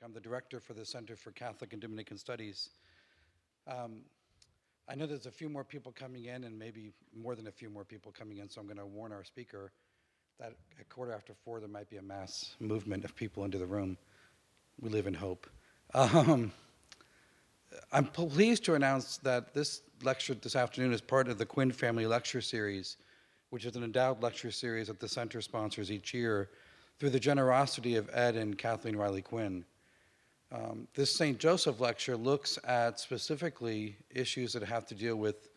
I'm the director for the Center for Catholic and Dominican Studies. I know there's a few more people coming in and maybe more than a few more people coming in, so I'm going to warn our speaker that at 4:15 there might be a mass movement of people into the room. We live in hope. I'm pleased to announce that this lecture this afternoon is part of the Quinn Family Lecture Series, which is an endowed lecture series that the Center sponsors each year through the generosity of Ed and Kathleen Riley Quinn. This St. Joseph lecture looks at specifically issues that have to deal with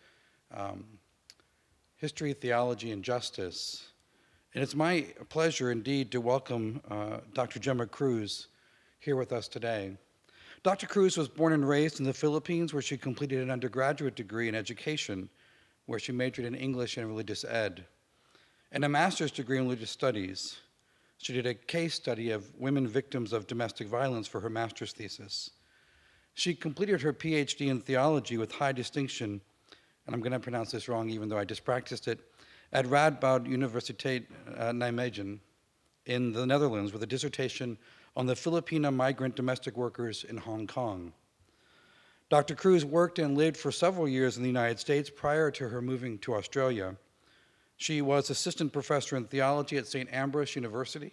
history, theology, and justice. And it's my pleasure indeed to welcome Dr. Gemma Cruz here with us today. Dr. Cruz was born and raised in the Philippines, where she completed an undergraduate degree in education, where she majored in English and religious ed, and a master's degree in religious studies. She did a case study of women victims of domestic violence for her master's thesis. She completed her PhD in theology with high distinction, and I'm going to pronounce this wrong even though I just practiced it, at Radboud Universiteit Nijmegen in the Netherlands with a dissertation on the Filipino migrant domestic workers in Hong Kong. Dr. Cruz worked and lived for several years in the United States prior to her moving to Australia. She was assistant professor in theology at St. Ambrose University,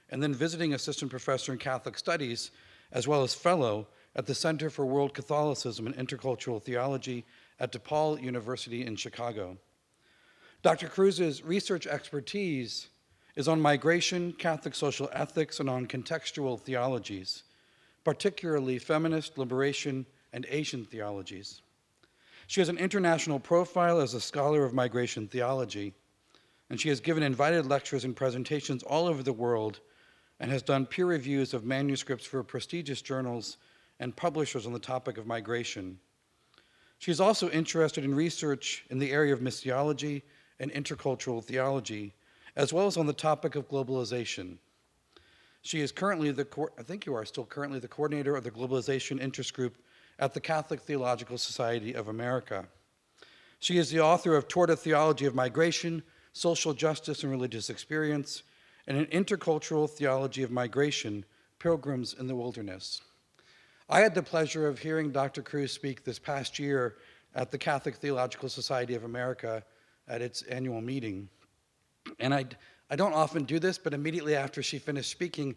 and then visiting assistant professor in Catholic studies, as well as fellow at the Center for World Catholicism and Intercultural Theology at DePaul University in Chicago. Dr. Cruz's research expertise is on migration, Catholic social ethics, and on contextual theologies, particularly feminist, liberation, and Asian theologies. She has an international profile as a scholar of migration theology, and she has given invited lectures and presentations all over the world and has done peer reviews of manuscripts for prestigious journals and publishers on the topic of migration. She is also interested in research in the area of missiology and intercultural theology, as well as on the topic of globalization. She is currently I think you are still currently the coordinator of the Globalization Interest Group at the Catholic Theological Society of America. She is the author of Toward a Theology of Migration, Social Justice and Religious Experience, and an Intercultural Theology of Migration, Pilgrims in the Wilderness. I had the pleasure of hearing Dr. Cruz speak this past year at the Catholic Theological Society of America at its annual meeting. And I don't often do this, but immediately after she finished speaking,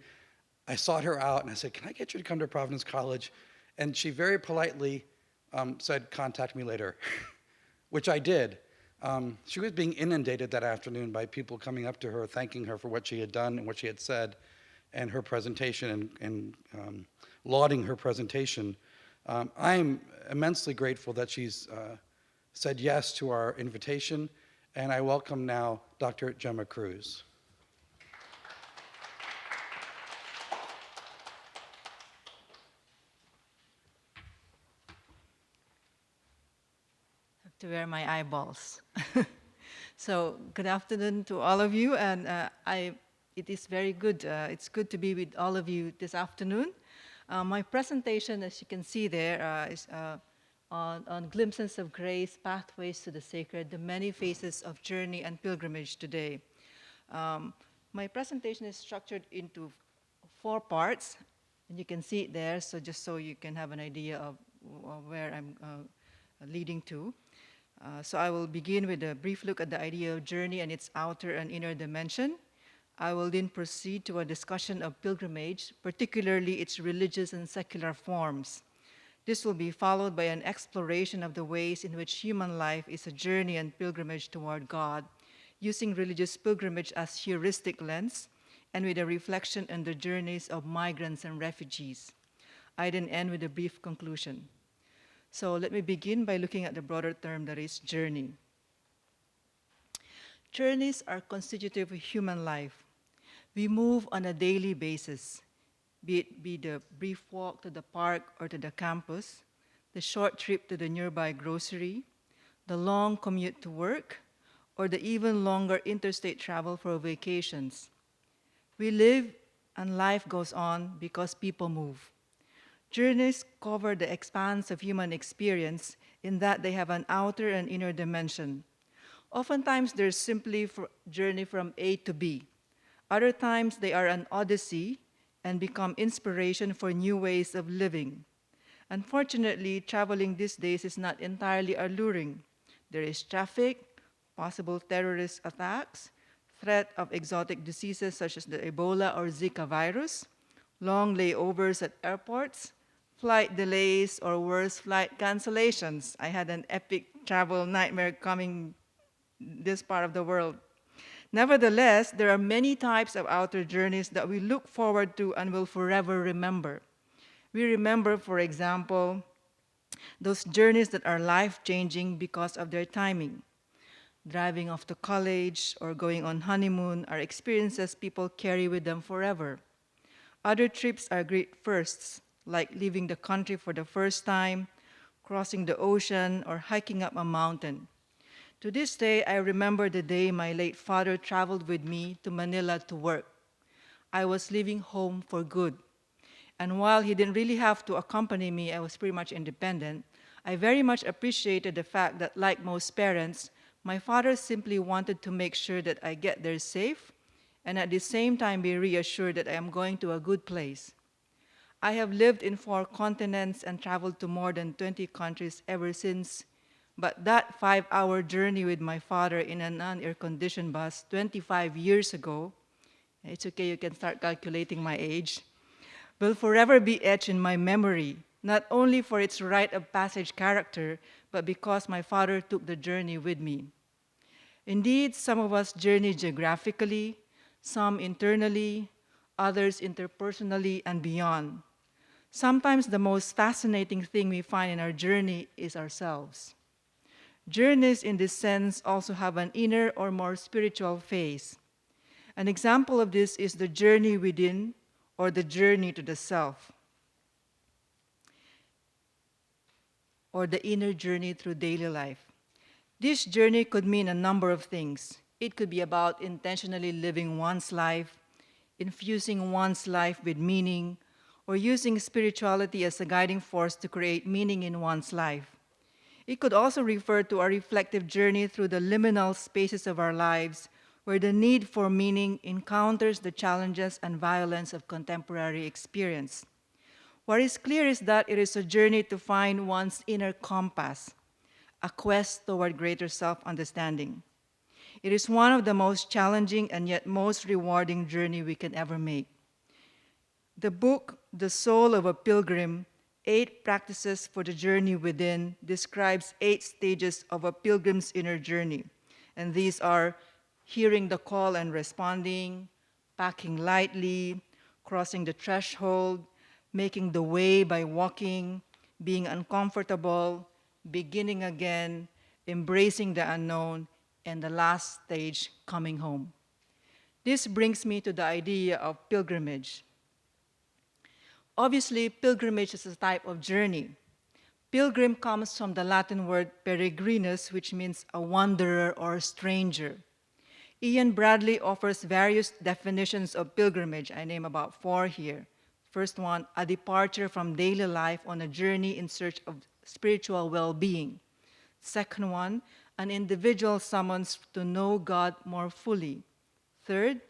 I sought her out and I said, "Can I get you to come to Providence College?" And she very politely said, "Contact me later," which I did. She was being inundated that afternoon by people coming up to her, thanking her for what she had done and what she had said, and her presentation, and lauding her presentation. I'm immensely grateful that she's said yes to our invitation, and I welcome now Dr. Gemma Cruz. To wear my eyeballs. So good afternoon to all of you, and it is very good. It's good to be with all of you this afternoon. My presentation, as you can see there, is on glimpses of grace, pathways to the sacred, the many phases of journey and pilgrimage today. My presentation is structured into 4 parts, and you can see it there. So just so you can have an idea of where I'm leading to. So I will begin with a brief look at the idea of journey and its outer and inner dimension. I will then proceed to a discussion of pilgrimage, particularly its religious and secular forms. This will be followed by an exploration of the ways in which human life is a journey and pilgrimage toward God, using religious pilgrimage as heuristic lens, and with a reflection on the journeys of migrants and refugees. I then end with a brief conclusion. So let me begin by looking at the broader term that is journey. Journeys are constitutive of human life. We move on a daily basis, be it the brief walk to the park or to the campus, the short trip to the nearby grocery, the long commute to work, or the even longer interstate travel for vacations. We live and life goes on because people move. Journeys cover the expanse of human experience in that they have an outer and inner dimension. Oftentimes, they're simply a journey from A to B. Other times, they are an odyssey and become inspiration for new ways of living. Unfortunately, traveling these days is not entirely alluring. There is traffic, possible terrorist attacks, threat of exotic diseases such as the Ebola or Zika virus, long layovers at airports, flight delays, or worse, flight cancellations. I had an epic travel nightmare coming this part of the world. Nevertheless, there are many types of outer journeys that we look forward to and will forever remember. We remember, for example, those journeys that are life-changing because of their timing. Driving off to college or going on honeymoon are experiences people carry with them forever. Other trips are great firsts, like leaving the country for the first time, crossing the ocean, or hiking up a mountain. To this day, I remember the day my late father traveled with me to Manila to work. I was leaving home for good. And while he didn't really have to accompany me, I was pretty much independent, I very much appreciated the fact that, like most parents, my father simply wanted to make sure that I get there safe and at the same time be reassured that I am going to a good place. I have lived in 4 continents and traveled to more than 20 countries ever since, but that 5-hour journey with my father in a non-air-conditioned bus 25 years ago, it's okay, you can start calculating my age, will forever be etched in my memory, not only for its rite of passage character, but because my father took the journey with me. Indeed, some of us journey geographically, some internally, others interpersonally and beyond. Sometimes the most fascinating thing we find in our journey is ourselves. Journeys in this sense also have an inner or more spiritual phase. An example of this is the journey within or the journey to the self, or the inner journey through daily life. This journey could mean a number of things. It could be about intentionally living one's life, infusing one's life with meaning, or using spirituality as a guiding force to create meaning in one's life. It could also refer to a reflective journey through the liminal spaces of our lives, where the need for meaning encounters the challenges and violence of contemporary experience. What is clear is that it is a journey to find one's inner compass, a quest toward greater self-understanding. It is one of the most challenging and yet most rewarding journey we can ever make. The book, The Soul of a Pilgrim, 8 Practices for the Journey Within, describes 8 stages of a pilgrim's inner journey. And these are hearing the call and responding, packing lightly, crossing the threshold, making the way by walking, being uncomfortable, beginning again, embracing the unknown, and the last stage, coming home. This brings me to the idea of pilgrimage. Obviously, pilgrimage is a type of journey. Pilgrim comes from the Latin word peregrinus, which means a wanderer or a stranger. Ian Bradley offers various definitions of pilgrimage. I name about 4 here. First one, a departure from daily life on a journey in search of spiritual well-being. Second one, an individual summons to know God more fully. Third,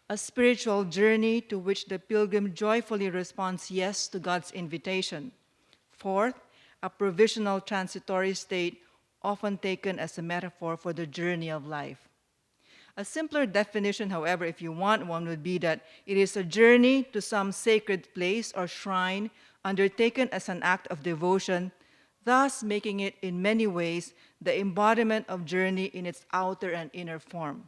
a spiritual journey to which the pilgrim joyfully responds yes to God's invitation. Fourth, a provisional transitory state often taken as a metaphor for the journey of life. A simpler definition, however, if you want one, would be that it is a journey to some sacred place or shrine undertaken as an act of devotion, thus making it in many ways the embodiment of journey in its outer and inner form.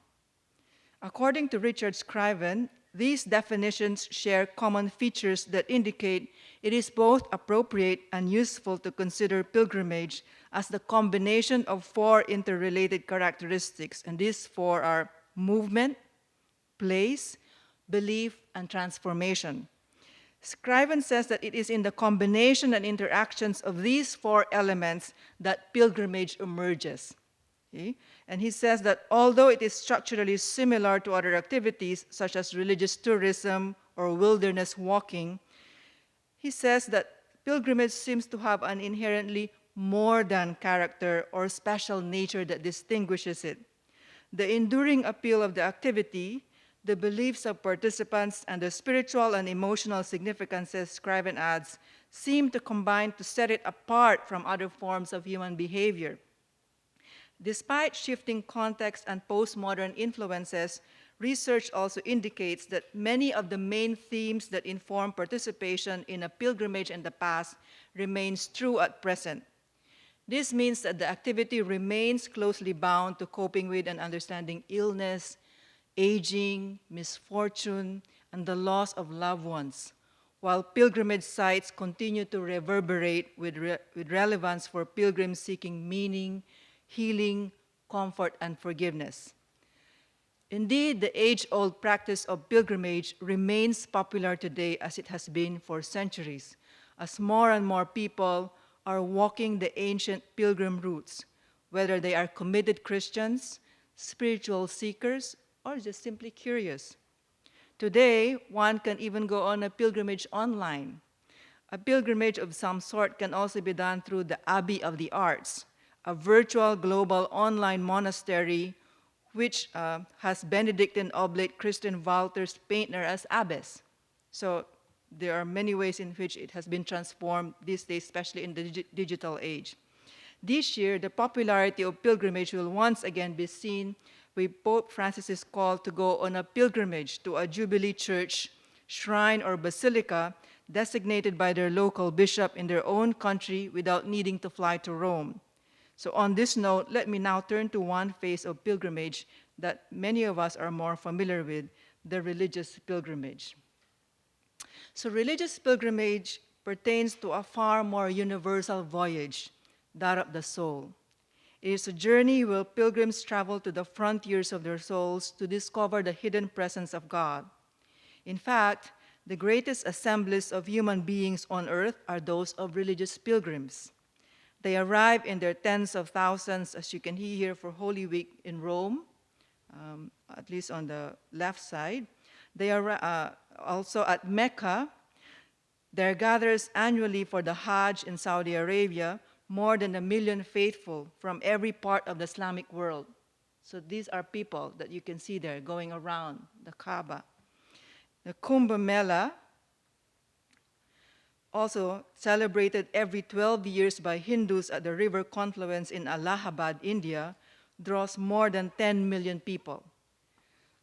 According to Richard Scriven, these definitions share common features that indicate it is both appropriate and useful to consider pilgrimage as the combination of 4 interrelated characteristics, and these 4 are movement, place, belief, and transformation. Scriven says that it is in the combination and interactions of these 4 elements that pilgrimage emerges. Okay? And he says that although it is structurally similar to other activities, such as religious tourism or wilderness walking, he says that pilgrimage seems to have an inherently more than character or special nature that distinguishes it. The enduring appeal of the activity, the beliefs of participants, and the spiritual and emotional significances Scriven adds seem to combine to set it apart from other forms of human behavior. Despite shifting context and postmodern influences, research also indicates that many of the main themes that inform participation in a pilgrimage in the past remains true at present. This means that the activity remains closely bound to coping with and understanding illness, aging, misfortune, and the loss of loved ones, while pilgrimage sites continue to reverberate with relevance for pilgrims seeking meaning, healing, comfort, and forgiveness. Indeed, the age-old practice of pilgrimage remains popular today as it has been for centuries, as more and more people are walking the ancient pilgrim routes, whether they are committed Christians, spiritual seekers, or just simply curious. Today, one can even go on a pilgrimage online. A pilgrimage of some sort can also be done through the Abbey of the Arts, a virtual global online monastery which has Benedictine Oblate Christian Walter's painter as abbess. So there are many ways in which it has been transformed these days, especially in the digital age. This year, the popularity of pilgrimage will once again be seen with Pope Francis's call to go on a pilgrimage to a Jubilee church, shrine, or basilica designated by their local bishop in their own country without needing to fly to Rome. So on this note, let me now turn to one phase of pilgrimage that many of us are more familiar with, the religious pilgrimage. So religious pilgrimage pertains to a far more universal voyage, that of the soul. It is a journey where pilgrims travel to the frontiers of their souls to discover the hidden presence of God. In fact, the greatest assemblies of human beings on earth are those of religious pilgrims. They arrive in their tens of thousands, as you can see here, for Holy Week in Rome, at least on the left side. They are also at Mecca. There gathers annually for the Hajj in Saudi Arabia more than 1 million faithful from every part of the Islamic world. So these are people that you can see there going around the Kaaba. The Kumbh Mela, also celebrated every 12 years by Hindus at the river confluence in Allahabad, India, draws more than 10 million people.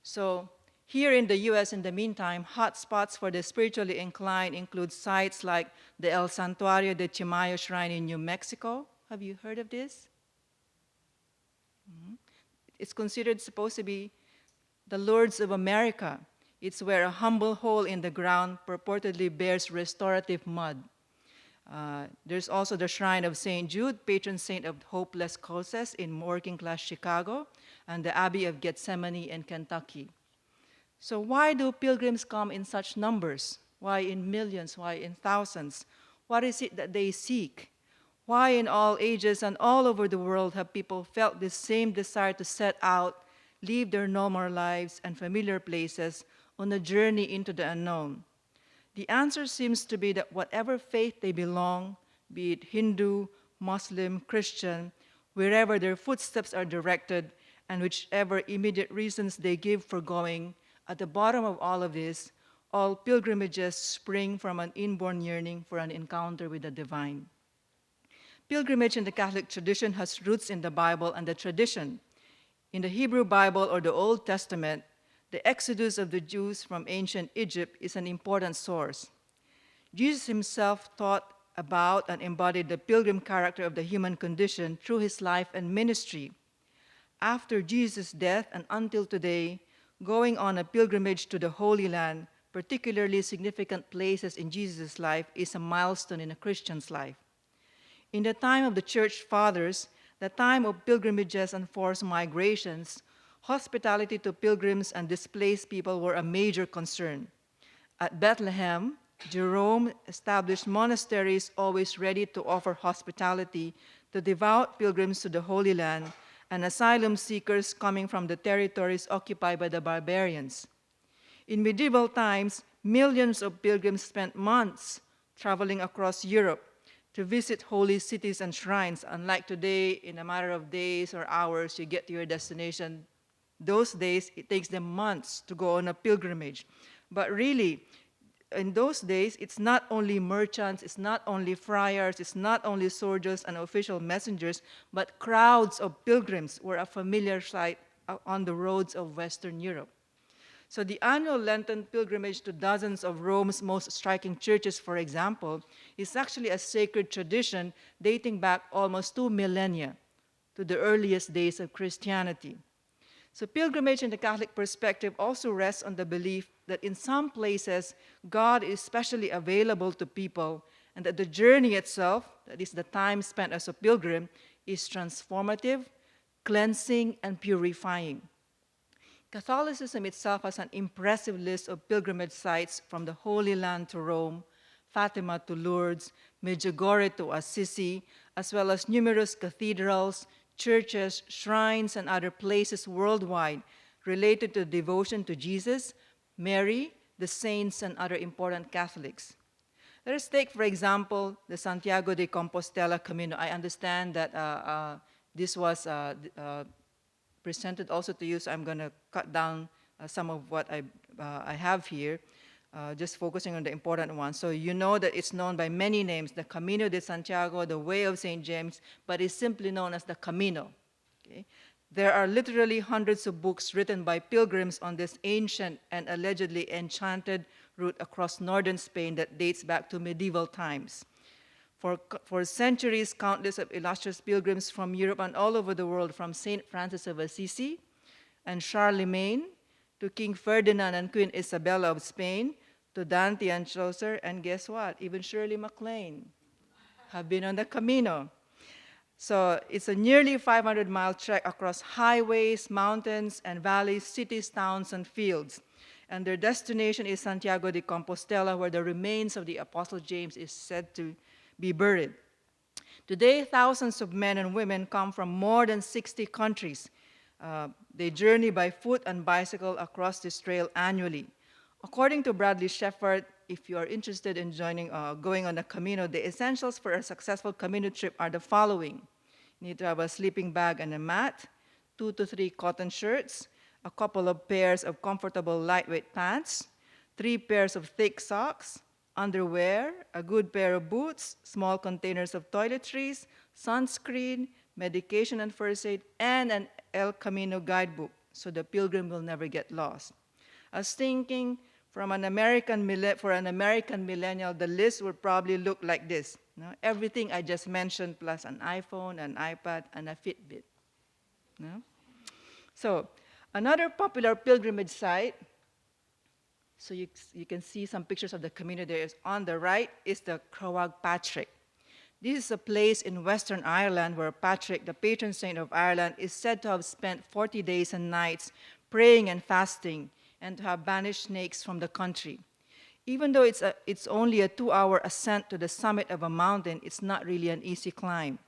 So here in the US, in the meantime, hotspots for the spiritually inclined include sites like the El Santuario de Chimayo Shrine in New Mexico. Have you heard of this? It's considered supposed to be the Lourdes of America. It's where a humble hole in the ground purportedly bears restorative mud. There's also the Shrine of St. Jude, patron saint of hopeless causes in working-class Chicago, and the Abbey of Gethsemane in Kentucky. So why do pilgrims come in such numbers? Why in millions? Why in thousands? What is it that they seek? Why in all ages and all over the world have people felt this same desire to set out, leave their normal lives and familiar places on a journey into the unknown? The answer seems to be that whatever faith they belong, be it Hindu, Muslim, Christian, wherever their footsteps are directed, and whichever immediate reasons they give for going, at the bottom of all of this, all pilgrimages spring from an inborn yearning for an encounter with the divine. Pilgrimage in the Catholic tradition has roots in the Bible and the tradition. In the Hebrew Bible or the Old Testament, the exodus of the Jews from ancient Egypt is an important source. Jesus himself taught about and embodied the pilgrim character of the human condition through his life and ministry. After Jesus' death and until today, going on a pilgrimage to the Holy Land, particularly significant places in Jesus' life, is a milestone in a Christian's life. In the time of the Church Fathers, the time of pilgrimages and forced migrations, hospitality to pilgrims and displaced people were a major concern. At Bethlehem, Jerome established monasteries always ready to offer hospitality to devout pilgrims to the Holy Land and asylum seekers coming from the territories occupied by the barbarians. In medieval times, millions of pilgrims spent months traveling across Europe to visit holy cities and shrines. Unlike today, in a matter of days or hours, you get to your destination Those days, it takes them months to go on a pilgrimage. But really, in those days, it's not only merchants, it's not only friars, it's not only soldiers and official messengers, but crowds of pilgrims were a familiar sight on the roads of Western Europe. So the annual Lenten pilgrimage to dozens of Rome's most striking churches, for example, is actually a sacred tradition dating back almost 2 millennia to the earliest days of Christianity. So pilgrimage in the Catholic perspective also rests on the belief that in some places, God is specially available to people, and that the journey itself, that is the time spent as a pilgrim, is transformative, cleansing, and purifying. Catholicism itself has an impressive list of pilgrimage sites from the Holy Land to Rome, Fatima to Lourdes, Medjugorje to Assisi, as well as numerous cathedrals, churches, shrines, and other places worldwide related to devotion to Jesus, Mary, the saints, and other important Catholics. Let us take, for example, the Santiago de Compostela Camino. I understand that this was presented also to you, so I'm going to cut down some of what I have here, just focusing on the important ones. So you know that it's known by many names, the Camino de Santiago, the Way of St. James, but it's simply known as the Camino. Okay? There are literally hundreds of books written by pilgrims on this ancient and allegedly enchanted route across northern Spain that dates back to medieval times. For centuries, countless of illustrious pilgrims from Europe and all over the world, from St. Francis of Assisi and Charlemagne to King Ferdinand and Queen Isabella of Spain, to Dante and Chaucer, and guess what? Even Shirley MacLaine have been on the Camino. So it's a nearly 500-mile trek across highways, mountains, and valleys, cities, towns, and fields. And their destination is Santiago de Compostela, where the remains of the Apostle James is said to be buried. Today, thousands of men and women come from more than 60 countries. They journey by foot and bicycle across this trail annually. According to Bradley Shefford, if you are interested in going on a Camino, the essentials for a successful Camino trip are the following. You need to have a sleeping bag and a mat, 2 to 3 cotton shirts, a couple of pairs of comfortable lightweight pants, 3 pairs of thick socks, underwear, a good pair of boots, small containers of toiletries, sunscreen, medication and first aid, and an El Camino guidebook, so the pilgrim will never get lost. I was thinking, for an American millennial, the list would probably look like this. Everything I just mentioned, plus an iPhone, an iPad, and a Fitbit. So another popular pilgrimage site, so you can see some pictures of the Camino there. On the right is the Croagh Patrick. This is a place in Western Ireland where Patrick, the patron saint of Ireland, is said to have spent 40 days and nights praying and fasting, and to have banished snakes from the country. Even though it's only a 2-hour ascent to the summit of a mountain, it's not really an easy climb.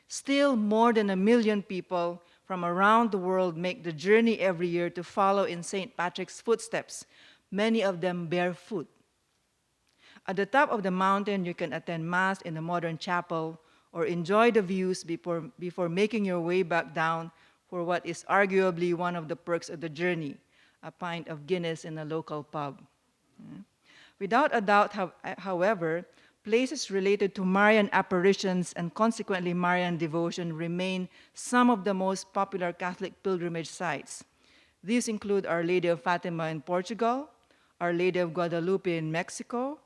Still, more than 1 million people from around the world make the journey every year to follow in St. Patrick's footsteps, many of them barefoot. At the top of the mountain, you can attend Mass in a modern chapel or enjoy the views before making your way back down for what is arguably one of the perks of the journey, a pint of Guinness in a local pub. Without a doubt, however, places related to Marian apparitions and consequently Marian devotion remain some of the most popular Catholic pilgrimage sites. These include Our Lady of Fatima in Portugal, Our Lady of Guadalupe in Mexico,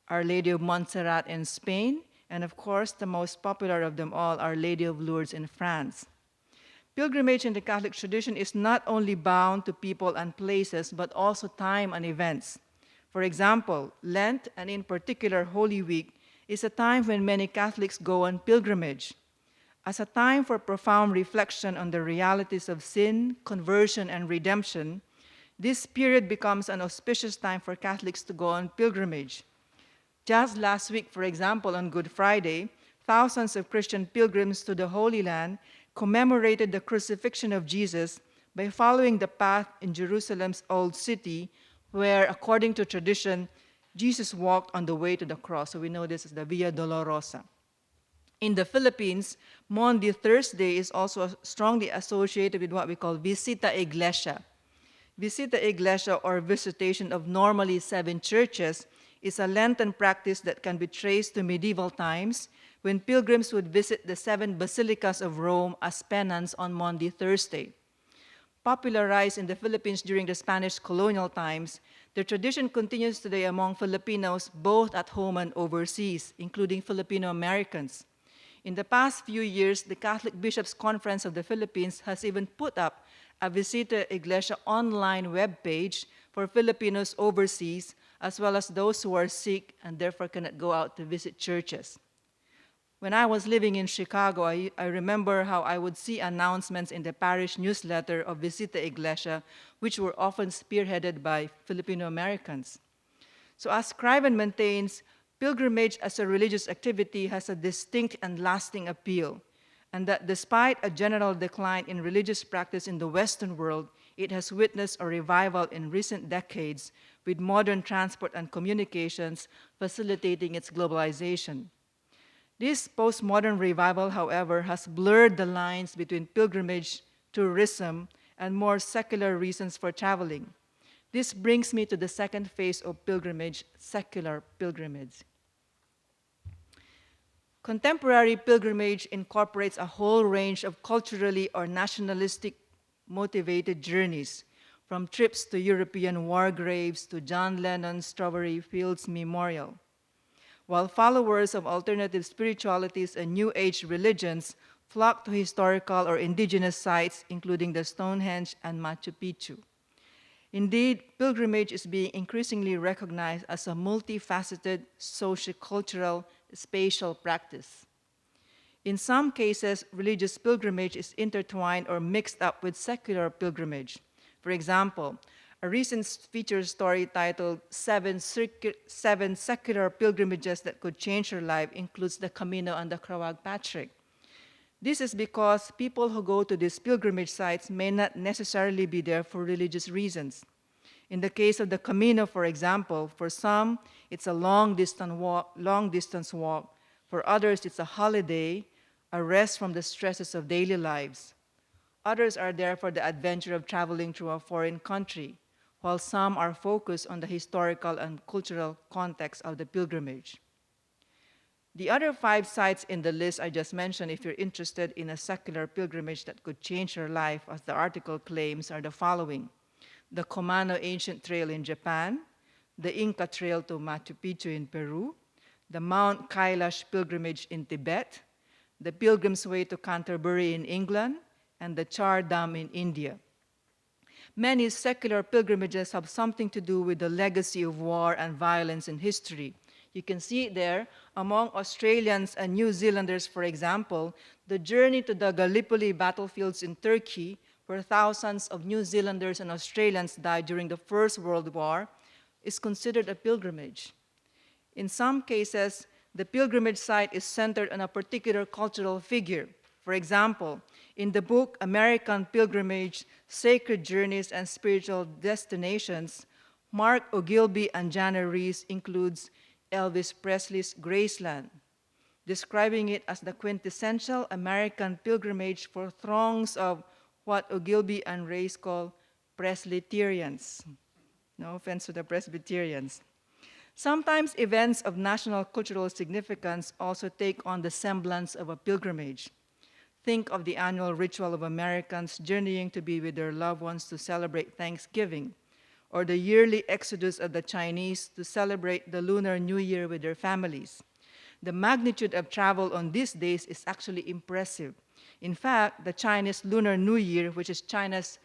Our Lady of Montserrat in Spain, and of course, the most popular of them all, Our Lady of Lourdes in France. Pilgrimage in the Catholic tradition is not only bound to people and places, but also time and events. For example, Lent, and in particular Holy Week, is a time when many Catholics go on pilgrimage. As a time for profound reflection on the realities of sin, conversion, and redemption, this period becomes an auspicious time for Catholics to go on pilgrimage. Just last week, for example, on Good Friday, thousands of Christian pilgrims to the Holy Land commemorated the crucifixion of Jesus by following the path in Jerusalem's Old City, where, according to tradition, Jesus walked on the way to the cross. So we know this as the Via Dolorosa. In the Philippines, Maundy Thursday is also strongly associated with what we call Visita Iglesia. Visita Iglesia, or visitation of normally 7 churches, is a Lenten practice that can be traced to medieval times when pilgrims would visit the 7 basilicas of Rome as penance on Maundy Thursday. Popularized in the Philippines during the Spanish colonial times, the tradition continues today among Filipinos both at home and overseas, including Filipino Americans. In the past few years, the Catholic Bishops' Conference of the Philippines has even put up a Visita Iglesia online webpage for Filipinos overseas, as well as those who are sick and therefore cannot go out to visit churches. When I was living in Chicago, I remember how I would see announcements in the parish newsletter of Visita Iglesia, which were often spearheaded by Filipino Americans. So as Criven maintains, pilgrimage as a religious activity has a distinct and lasting appeal, and that despite a general decline in religious practice in the Western world, it has witnessed a revival in recent decades, with modern transport and communications facilitating its globalization. This postmodern revival, however, has blurred the lines between pilgrimage, tourism, and more secular reasons for traveling. This brings me to the second phase of pilgrimage, secular pilgrimage. Contemporary pilgrimage incorporates a whole range of culturally or nationalistic motivated journeys, from trips to European war graves to John Lennon's Strawberry Fields Memorial. While followers of alternative spiritualities and New Age religions flock to historical or indigenous sites, including the Stonehenge and Machu Picchu. Indeed, pilgrimage is being increasingly recognized as a multifaceted socio-cultural spatial practice. In some cases, religious pilgrimage is intertwined or mixed up with secular pilgrimage. For example, a recent feature story titled Seven Secular Pilgrimages That Could Change Your Life includes the Camino and the Croagh Patrick. This is because people who go to these pilgrimage sites may not necessarily be there for religious reasons. In the case of the Camino, for example, for some, it's a long-distance walk. For others, it's a holiday, a rest from the stresses of daily lives. Others are there for the adventure of traveling through a foreign country, while some are focused on the historical and cultural context of the pilgrimage. The other 5 sites in the list I just mentioned, if you're interested in a secular pilgrimage that could change your life, as the article claims, are the following: the Comano Ancient Trail in Japan, the Inca Trail to Machu Picchu in Peru, the Mount Kailash Pilgrimage in Tibet, the Pilgrim's Way to Canterbury in England, and the Char Dham in India. Many secular pilgrimages have something to do with the legacy of war and violence in history. You can see it there. Among Australians and New Zealanders, for example, the journey to the Gallipoli battlefields in Turkey, where thousands of New Zealanders and Australians died during the First World War, is considered a pilgrimage. In some cases, the pilgrimage site is centered on a particular cultural figure. For example, in the book American Pilgrimage, Sacred Journeys and Spiritual Destinations, Mark Ogilvy and Jana Rees includes Elvis Presley's Graceland, describing it as the quintessential American pilgrimage for throngs of what Ogilvy and Rees call Presbyterians. No offense to the Presbyterians. Sometimes events of national cultural significance also take on the semblance of a pilgrimage. Think of the annual ritual of Americans journeying to be with their loved ones to celebrate Thanksgiving, or the yearly exodus of the Chinese to celebrate the Lunar New Year with their families. The magnitude of travel on these days is actually impressive. In fact, the Chinese Lunar New Year, which is China's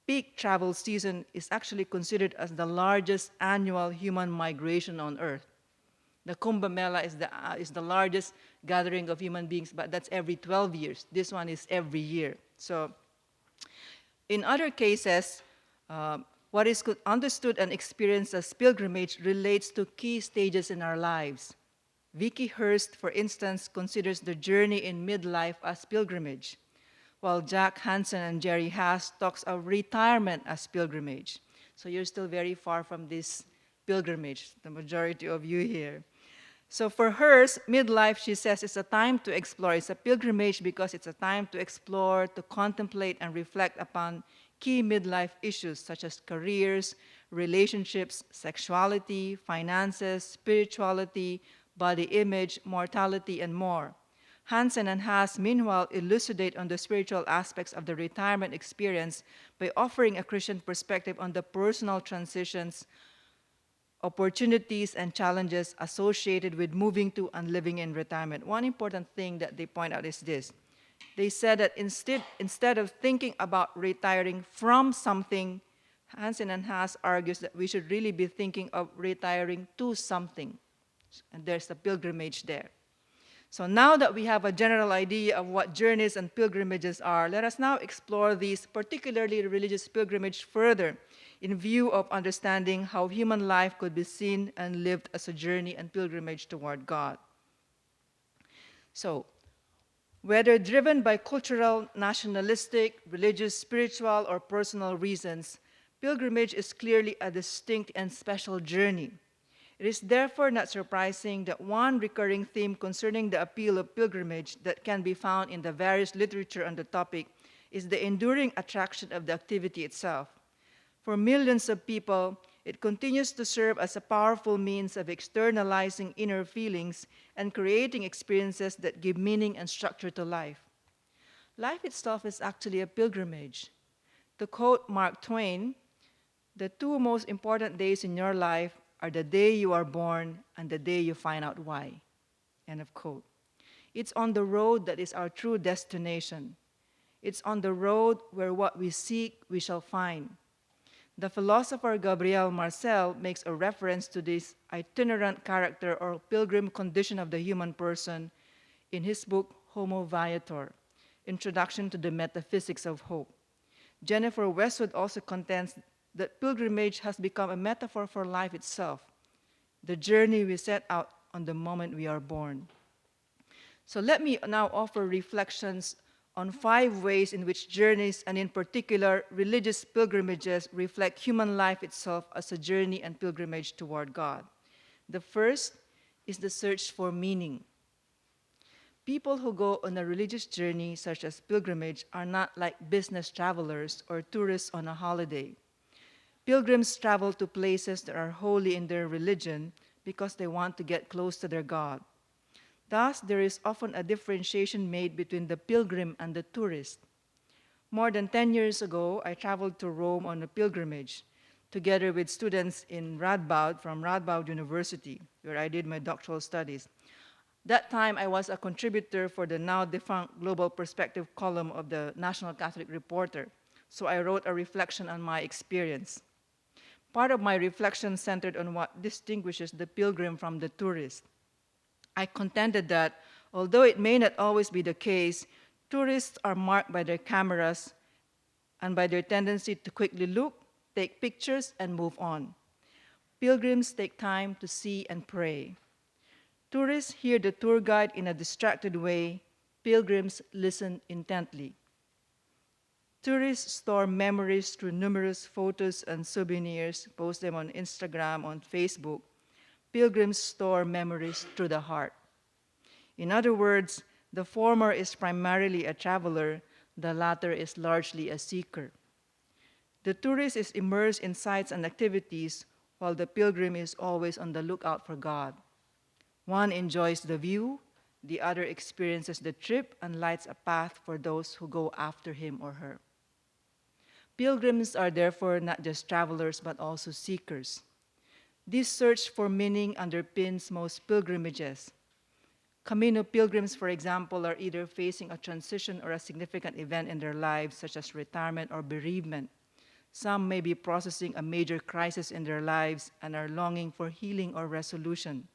peak travel season, is actually considered as the largest annual human migration on Earth. The Kumbh Mela is the largest gathering of human beings, but that's every 12 years. This one is every year. So in other cases, what is understood and experienced as pilgrimage relates to key stages in our lives. Vicky Hurst, for instance, considers the journey in midlife as pilgrimage, while Jack Hansen and Jerry Haas talks of retirement as pilgrimage. So you're still very far from this pilgrimage, the majority of you here. So for hers, midlife, she says, is a time to explore. It's a pilgrimage because it's a time to explore, to contemplate, and reflect upon key midlife issues such as careers, relationships, sexuality, finances, spirituality, body image, mortality, and more. Hansen and Haas, meanwhile, elucidate on the spiritual aspects of the retirement experience by offering a Christian perspective on the personal transitions, opportunities, and challenges associated with moving to and living in retirement. One important thing that they point out is this. They said that instead of thinking about retiring from something, Hansen and Haas argues that we should really be thinking of retiring to something. And there's a pilgrimage there. So now that we have a general idea of what journeys and pilgrimages are, let us now explore these, particularly religious pilgrimage, further in view of understanding how human life could be seen and lived as a journey and pilgrimage toward God. So, whether driven by cultural, nationalistic, religious, spiritual, or personal reasons, pilgrimage is clearly a distinct and special journey. It is therefore not surprising that one recurring theme concerning the appeal of pilgrimage that can be found in the various literature on the topic is the enduring attraction of the activity itself. For millions of people, it continues to serve as a powerful means of externalizing inner feelings and creating experiences that give meaning and structure to life. Life itself is actually a pilgrimage. To quote Mark Twain, "The two most important days in your life are the day you are born and the day you find out why." End of quote. It's on the road that is our true destination. It's on the road where what we seek we shall find. The philosopher Gabriel Marcel makes a reference to this itinerant character or pilgrim condition of the human person in his book Homo Viator, Introduction to the Metaphysics of Hope. Jennifer Westwood also contends that pilgrimage has become a metaphor for life itself, the journey we set out on the moment we are born. So let me now offer reflections on 5 ways in which journeys, and in particular religious pilgrimages, reflect human life itself as a journey and pilgrimage toward God. The first is the search for meaning. People who go on a religious journey, such as pilgrimage, are not like business travelers or tourists on a holiday. Pilgrims travel to places that are holy in their religion because they want to get close to their God. Thus, there is often a differentiation made between the pilgrim and the tourist. More than 10 years ago, I traveled to Rome on a pilgrimage, together with students in Radboud from Radboud University, where I did my doctoral studies. That time, I was a contributor for the now defunct Global Perspective column of the National Catholic Reporter, so I wrote a reflection on my experience. Part of my reflection centered on what distinguishes the pilgrim from the tourist. I contended that, although it may not always be the case, tourists are marked by their cameras and by their tendency to quickly look, take pictures, and move on. Pilgrims take time to see and pray. Tourists hear the tour guide in a distracted way. Pilgrims listen intently. Tourists store memories through numerous photos and souvenirs, post them on Instagram, on Facebook. Pilgrims store memories through the heart. In other words, the former is primarily a traveler, the latter is largely a seeker. The tourist is immersed in sights and activities, while the pilgrim is always on the lookout for God. One enjoys the view, the other experiences the trip and lights a path for those who go after him or her. Pilgrims are therefore not just travelers, but also seekers. This search for meaning underpins most pilgrimages. Camino pilgrims, for example, are either facing a transition or a significant event in their lives, such as retirement or bereavement. Some may be processing a major crisis in their lives and are longing for healing or resolution.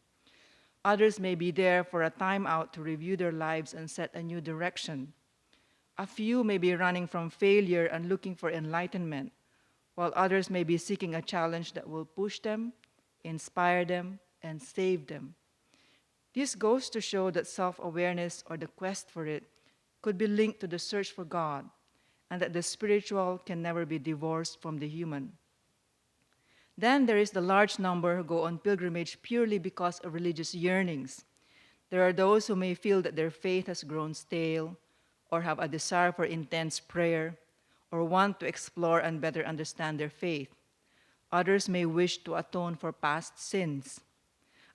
Others may be there for a time out to review their lives and set a new direction. A few may be running from failure and looking for enlightenment, while others may be seeking a challenge that will push them, inspire them, and save them. This goes to show that self-awareness, or the quest for it, could be linked to the search for God, and that the spiritual can never be divorced from the human. Then there is the large number who go on pilgrimage purely because of religious yearnings. There are those who may feel that their faith has grown stale, or have a desire for intense prayer, or want to explore and better understand their faith. Others may wish to atone for past sins.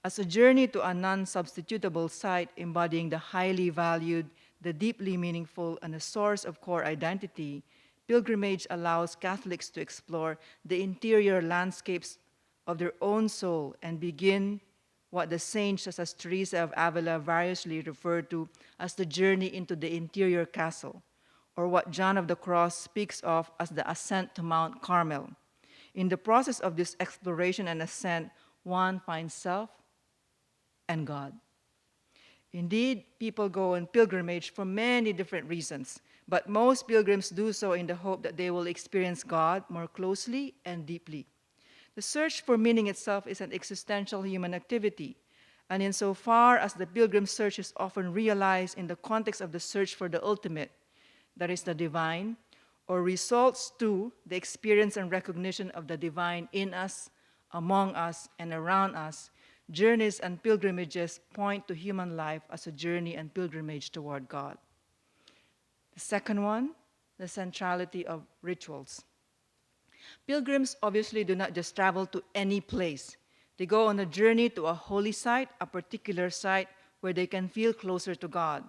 As a journey to a non-substitutable site embodying the highly valued, the deeply meaningful, and a source of core identity, pilgrimage allows Catholics to explore the interior landscapes of their own soul and begin what the saints such as Teresa of Avila variously referred to as the journey into the interior castle, or what John of the Cross speaks of as the ascent to Mount Carmel. In the process of this exploration and ascent, one finds self and God. Indeed, people go on pilgrimage for many different reasons, but most pilgrims do so in the hope that they will experience God more closely and deeply. The search for meaning itself is an existential human activity, and insofar as the pilgrim search is often realized in the context of the search for the ultimate, that is the divine, or results to the experience and recognition of the divine in us, among us, and around us, journeys and pilgrimages point to human life as a journey and pilgrimage toward God. The second one, the centrality of rituals. Pilgrims obviously do not just travel to any place. They go on a journey to a holy site, a particular site where they can feel closer to God.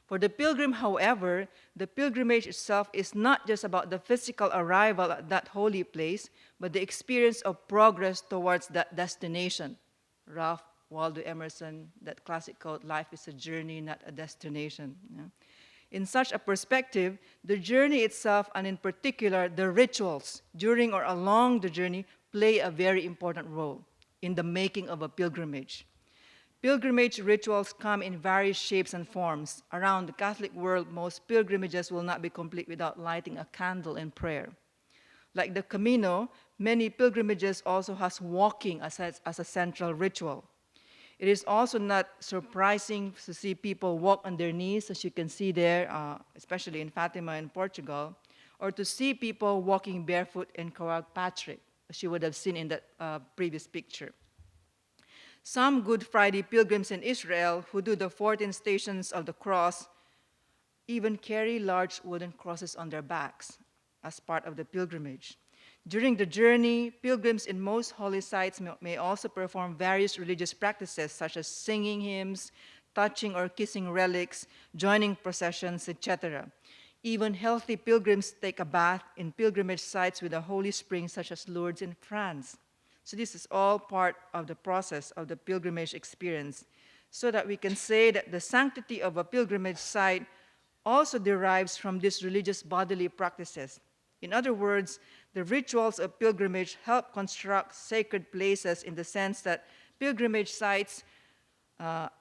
For the pilgrim, however, the pilgrimage itself is not just about the physical arrival at that holy place, but the experience of progress towards that destination. Ralph Waldo Emerson, that classic quote, "Life is a journey, not a destination." Yeah. In such a perspective, the journey itself, and in particular the rituals during or along the journey, play a very important role in the making of a pilgrimage. Pilgrimage rituals come in various shapes and forms. Around the Catholic world, most pilgrimages will not be complete without lighting a candle in prayer. Like the Camino, many pilgrimages also has walking as a central ritual. It is also not surprising to see people walk on their knees, as you can see there, especially in Fatima in Portugal, or to see people walking barefoot in Croagh Patrick, as you would have seen in that previous picture. Some Good Friday pilgrims in Israel who do the 14 stations of the cross even carry large wooden crosses on their backs as part of the pilgrimage. During the journey, pilgrims in most holy sites may also perform various religious practices such as singing hymns, touching or kissing relics, joining processions, etc. Even healthy pilgrims take a bath in pilgrimage sites with a holy spring such as Lourdes in France. So this is all part of the process of the pilgrimage experience, so that we can say that the sanctity of a pilgrimage site also derives from these religious bodily practices. In other words, the rituals of pilgrimage help construct sacred places in the sense that pilgrimage sites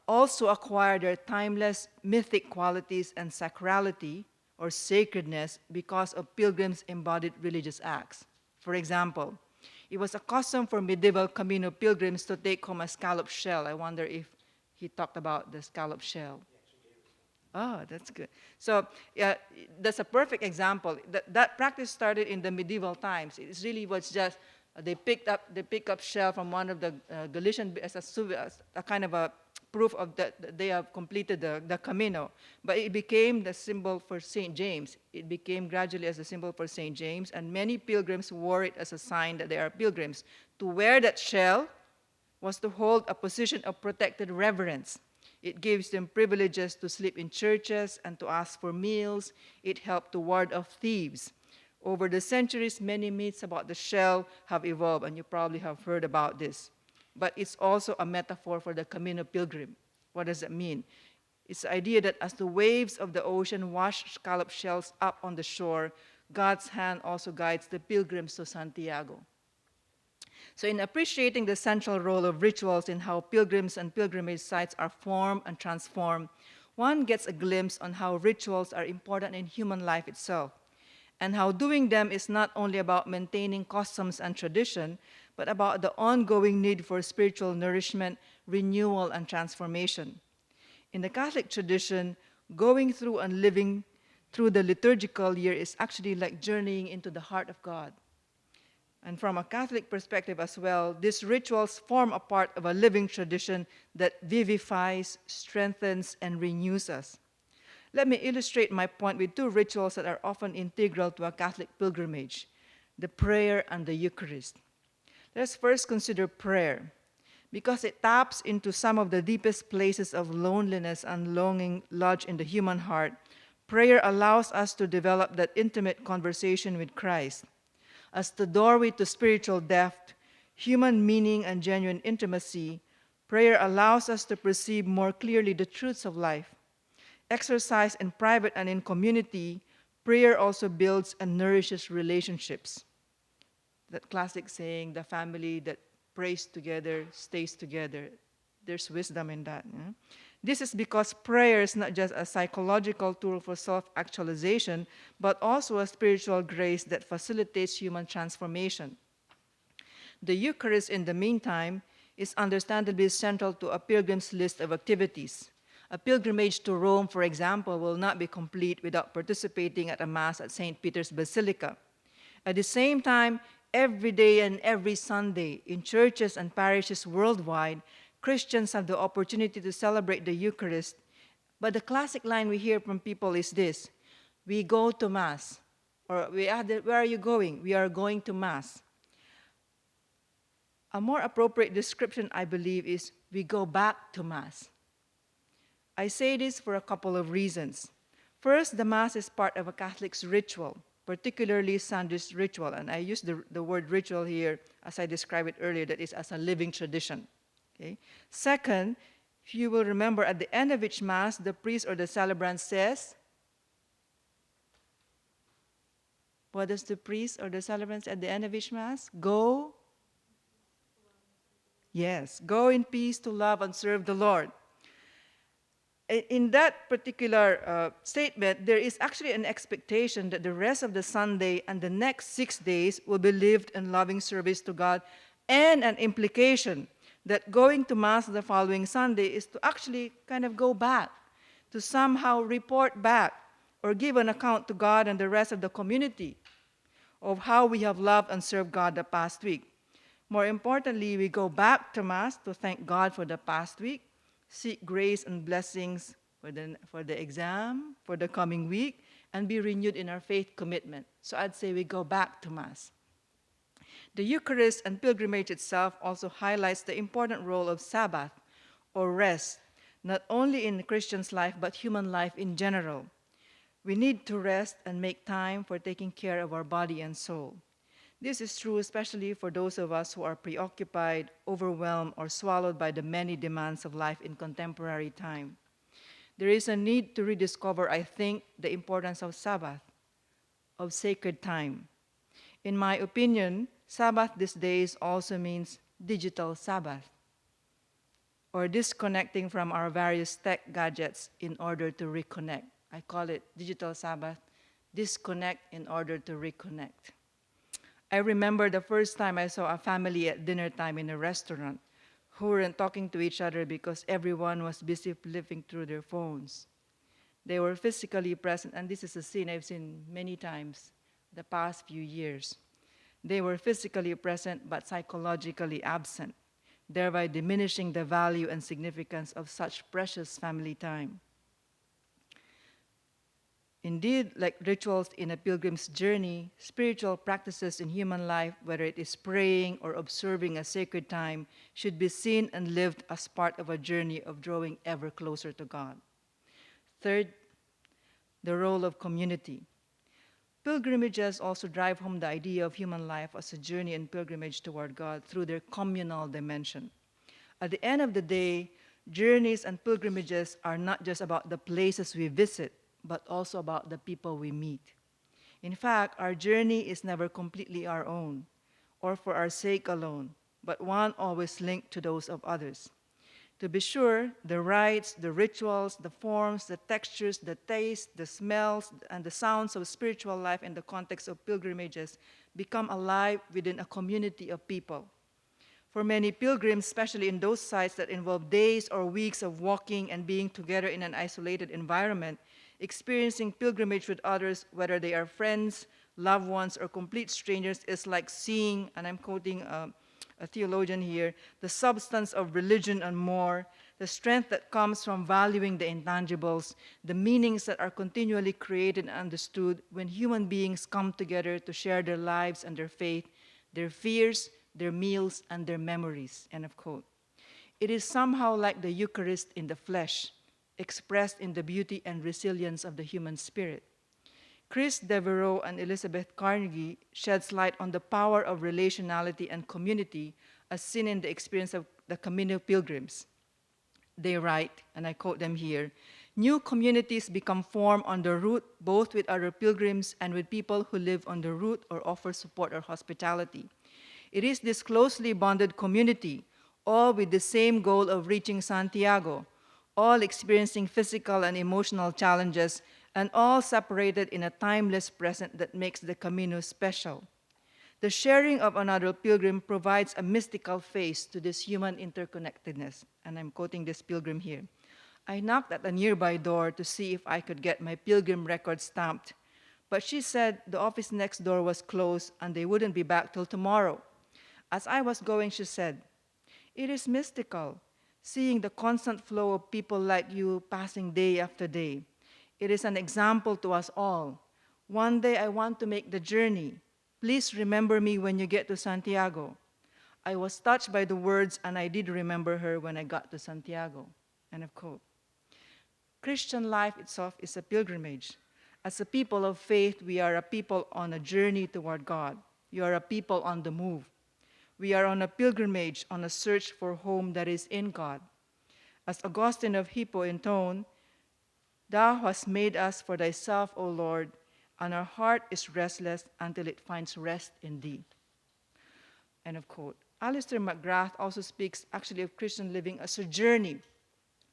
also acquire their timeless mythic qualities and sacrality or sacredness because of pilgrims' embodied religious acts. For example, it was a custom for medieval Camino pilgrims to take home a scallop shell. I wonder if he talked about the scallop shell. Oh, that's good. So that's a perfect example. That practice started in the medieval times. It really was just they pick up shell from one of the Galician as a kind of a proof of that they have completed the Camino. But it became the symbol for St. James. It became gradually as a symbol for St. James, and many pilgrims wore it as a sign that they are pilgrims. To wear that shell was to hold a position of protected reverence. It gives them privileges to sleep in churches and to ask for meals. It helped to ward off thieves. Over the centuries, many myths about the shell have evolved, and you probably have heard about this. But it's also a metaphor for the Camino pilgrim. What does it mean? It's the idea that as the waves of the ocean wash scallop shells up on the shore, God's hand also guides the pilgrims to Santiago. So in appreciating the central role of rituals in how pilgrims and pilgrimage sites are formed and transformed, one gets a glimpse on how rituals are important in human life itself, and how doing them is not only about maintaining customs and tradition, but about the ongoing need for spiritual nourishment, renewal, and transformation. In the Catholic tradition, going through and living through the liturgical year is actually like journeying into the heart of God. And from a Catholic perspective as well, these rituals form a part of a living tradition that vivifies, strengthens, and renews us. Let me illustrate my point with two rituals that are often integral to a Catholic pilgrimage: the prayer and the Eucharist. Let's first consider prayer, because it taps into some of the deepest places of loneliness and longing lodged in the human heart. Prayer allows us to develop that intimate conversation with Christ. As the doorway to spiritual depth, human meaning, and genuine intimacy, prayer allows us to perceive more clearly the truths of life. Exercised in private and in community, prayer also builds and nourishes relationships. That classic saying, the family that prays together stays together. There's wisdom in that. Yeah? This is because prayer is not just a psychological tool for self-actualization, but also a spiritual grace that facilitates human transformation. The Eucharist, in the meantime, is understandably central to a pilgrim's list of activities. A pilgrimage to Rome, for example, will not be complete without participating at a Mass at St. Peter's Basilica. At the same time, every day and every Sunday, in churches and parishes worldwide, Christians have the opportunity to celebrate the Eucharist. But the classic line we hear from people is this: we go to Mass. Or we add, where are you going? We are going to Mass. A more appropriate description, I believe, is we go back to Mass. I say this for a couple of reasons. First, the Mass is part of a Catholic's ritual, particularly Sunday's ritual. And I use the word ritual here as I described it earlier, that is as a living tradition. Okay? Second, if you will remember, at the end of each Mass, the priest or the celebrant says, what does the priest or the celebrant say at the end of each Mass? Go. Yes, go in peace to love and serve the Lord. In that particular statement, there is actually an expectation that the rest of the Sunday and the next 6 days will be lived in loving service to God, and an implication that going to Mass the following Sunday is to actually kind of go back, to somehow report back or give an account to God and the rest of the community of how we have loved and served God the past week. More importantly, we go back to Mass to thank God for the past week, seek grace and blessings for the exam, for the coming week, and be renewed in our faith commitment. So I'd say we go back to Mass. The Eucharist and pilgrimage itself also highlights the important role of Sabbath, or rest, not only in the Christian's life, but human life in general. We need to rest and make time for taking care of our body and soul. This is true especially for those of us who are preoccupied, overwhelmed, or swallowed by the many demands of life in contemporary time. There is a need to rediscover, I think, the importance of Sabbath, of sacred time. In my opinion, Sabbath these days also means digital Sabbath, or disconnecting from our various tech gadgets in order to reconnect. I call it digital Sabbath, disconnect in order to reconnect. I remember the first time I saw a family at dinner time in a restaurant who weren't talking to each other because everyone was busy flipping through their phones. They were physically present, and this is a scene I've seen many times the past few years. They were physically present but psychologically absent, thereby diminishing the value and significance of such precious family time. Indeed, like rituals in a pilgrim's journey, spiritual practices in human life, whether it is praying or observing a sacred time, should be seen and lived as part of a journey of drawing ever closer to God. Third, the role of community. Pilgrimages also drive home the idea of human life as a journey and pilgrimage toward God through their communal dimension. At the end of the day, journeys and pilgrimages are not just about the places we visit, but also about the people we meet. In fact, our journey is never completely our own, or for our sake alone, but one always linked to those of others. To be sure, the rites, the rituals, the forms, the textures, the tastes, the smells, and the sounds of spiritual life in the context of pilgrimages become alive within a community of people. For many pilgrims, especially in those sites that involve days or weeks of walking and being together in an isolated environment, experiencing pilgrimage with others, whether they are friends, loved ones, or complete strangers is like seeing, and I'm quoting a theologian here, the substance of religion and more, the strength that comes from valuing the intangibles, the meanings that are continually created and understood when human beings come together to share their lives and their faith, their fears, their meals, and their memories, end of quote. It is somehow like the Eucharist in the flesh, expressed in the beauty and resilience of the human spirit. Chris Devereaux and Elizabeth Carnegie sheds light on the power of relationality and community as seen in the experience of the Camino Pilgrims. They write, and I quote them here, "New communities become formed on the route both with other pilgrims and with people who live on the route or offer support or hospitality. It is this closely bonded community, all with the same goal of reaching Santiago, all experiencing physical and emotional challenges, and all separated in a timeless present that makes the Camino special. The sharing of another pilgrim provides a mystical face to this human interconnectedness." And I'm quoting this pilgrim here. "I knocked at a nearby door to see if I could get my pilgrim record stamped, but she said the office next door was closed and they wouldn't be back till tomorrow. As I was going, she said, 'It is mystical, seeing the constant flow of people like you passing day after day. It is an example to us all. One day I want to make the journey. Please remember me when you get to Santiago.' I was touched by the words, and I did remember her when I got to Santiago." End of quote. Christian life itself is a pilgrimage. As a people of faith, we are a people on a journey toward God. We are a people on the move. We are on a pilgrimage, on a search for home that is in God. As Augustine of Hippo intoned, "Thou hast made us for thyself, O Lord, and our heart is restless until it finds rest in thee." End of quote. Alistair McGrath also speaks actually of Christian living as a journey,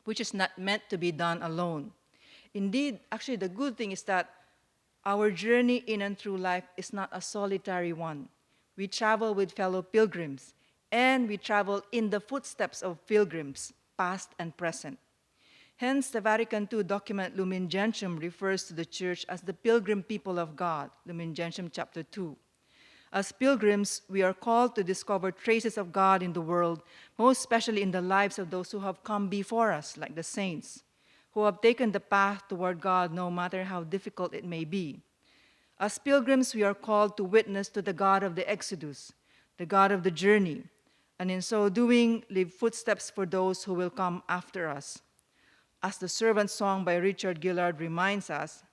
which is not meant to be done alone. Indeed, actually the good thing is that our journey in and through life is not a solitary one. We travel with fellow pilgrims, and we travel in the footsteps of pilgrims, past and present. Hence, the Vatican II document Lumen Gentium refers to the Church as the pilgrim people of God, Lumen Gentium chapter 2. As pilgrims, we are called to discover traces of God in the world, most especially in the lives of those who have come before us, like the saints, who have taken the path toward God no matter how difficult it may be. As pilgrims, we are called to witness to the God of the Exodus, the God of the journey, and in so doing, leave footsteps for those who will come after us. As the servant song by Richard Gillard reminds us,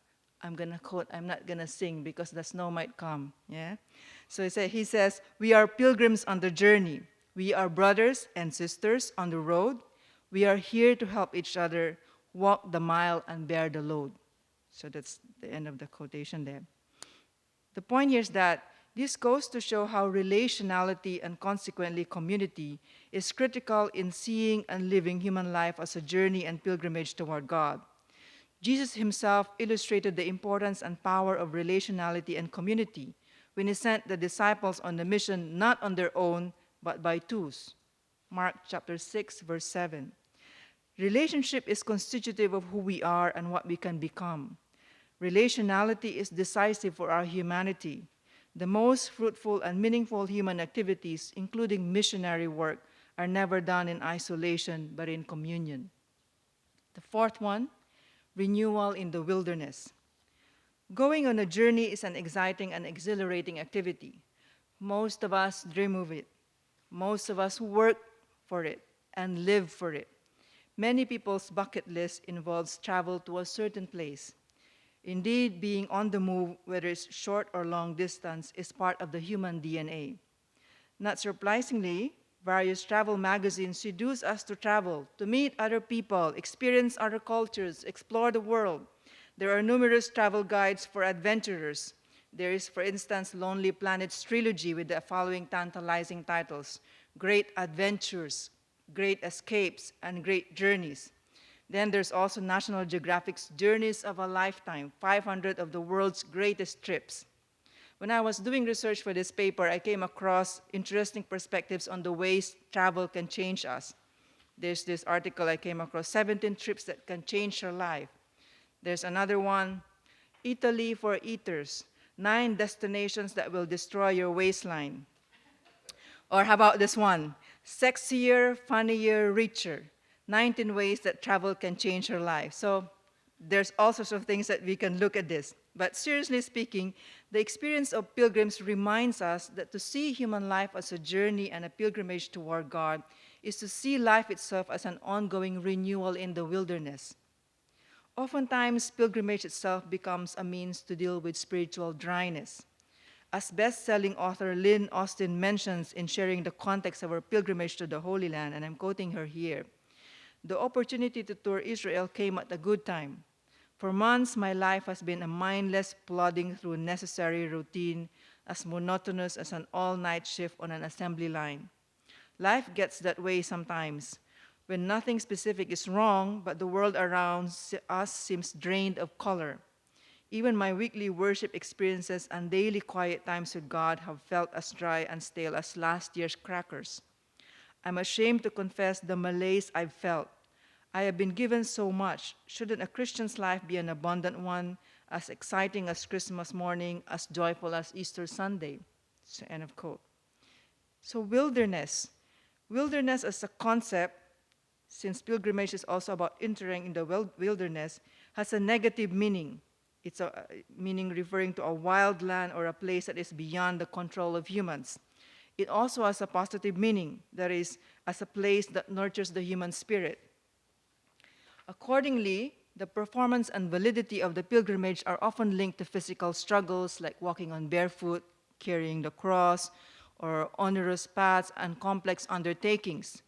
I'm going to quote, I'm not going to sing because the snow might come, yeah? So he says, "We are pilgrims on the journey. We are brothers and sisters on the road. We are here to help each other walk the mile and bear the load." So that's the end of the quotation there. The point here is that this goes to show how relationality and consequently community is critical in seeing and living human life as a journey and pilgrimage toward God. Jesus himself illustrated the importance and power of relationality and community when he sent the disciples on the mission not on their own, but by twos. Mark chapter 6, verse 7. Relationship is constitutive of who we are and what we can become. Relationality is decisive for our humanity. The most fruitful and meaningful human activities, including missionary work, are never done in isolation, but in communion. The fourth one, renewal in the wilderness. Going on a journey is an exciting and exhilarating activity. Most of us dream of it. Most of us work for it and live for it. Many people's bucket list involves travel to a certain place. Indeed, being on the move, whether it's short or long distance, is part of the human DNA. Not surprisingly, various travel magazines seduce us to travel, to meet other people, experience other cultures, explore the world. There are numerous travel guides for adventurers. There is, for instance, Lonely Planets trilogy with the following tantalizing titles: Great Adventures, Great Escapes, and Great Journeys. Then there's also National Geographic's Journeys of a Lifetime, 500 of the world's greatest trips. When I was doing research for this paper, I came across interesting perspectives on the ways travel can change us. There's this article I came across, 17 trips that can change your life. There's another one, Italy for Eaters, 9 destinations that will destroy your waistline. Or how about this one? Sexier, funnier, richer. 19 ways that travel can change your life. So there's all sorts of things that we can look at this. But seriously speaking, the experience of pilgrims reminds us that to see human life as a journey and a pilgrimage toward God is to see life itself as an ongoing renewal in the wilderness. Oftentimes, pilgrimage itself becomes a means to deal with spiritual dryness. As best-selling author Lynn Austin mentions in sharing the context of her pilgrimage to the Holy Land, and I'm quoting her here, the opportunity to tour Israel came at a good time. For months, my life has been a mindless plodding through necessary routine, as monotonous as an all-night shift on an assembly line. Life gets that way sometimes, when nothing specific is wrong, but the world around us seems drained of color. Even my weekly worship experiences and daily quiet times with God have felt as dry and stale as last year's crackers. I'm ashamed to confess the malaise I've felt. I have been given so much. Shouldn't a Christian's life be an abundant one, as exciting as Christmas morning, as joyful as Easter Sunday? So, end of quote. So wilderness. Wilderness as a concept, since pilgrimage is also about entering in the wilderness, has a negative meaning. It's a meaning referring to a wild land or a place that is beyond the control of humans. It also has a positive meaning, that is, as a place that nurtures the human spirit. Accordingly, the performance and validity of the pilgrimage are often linked to physical struggles like walking on barefoot, carrying the cross, or onerous paths and complex undertakings.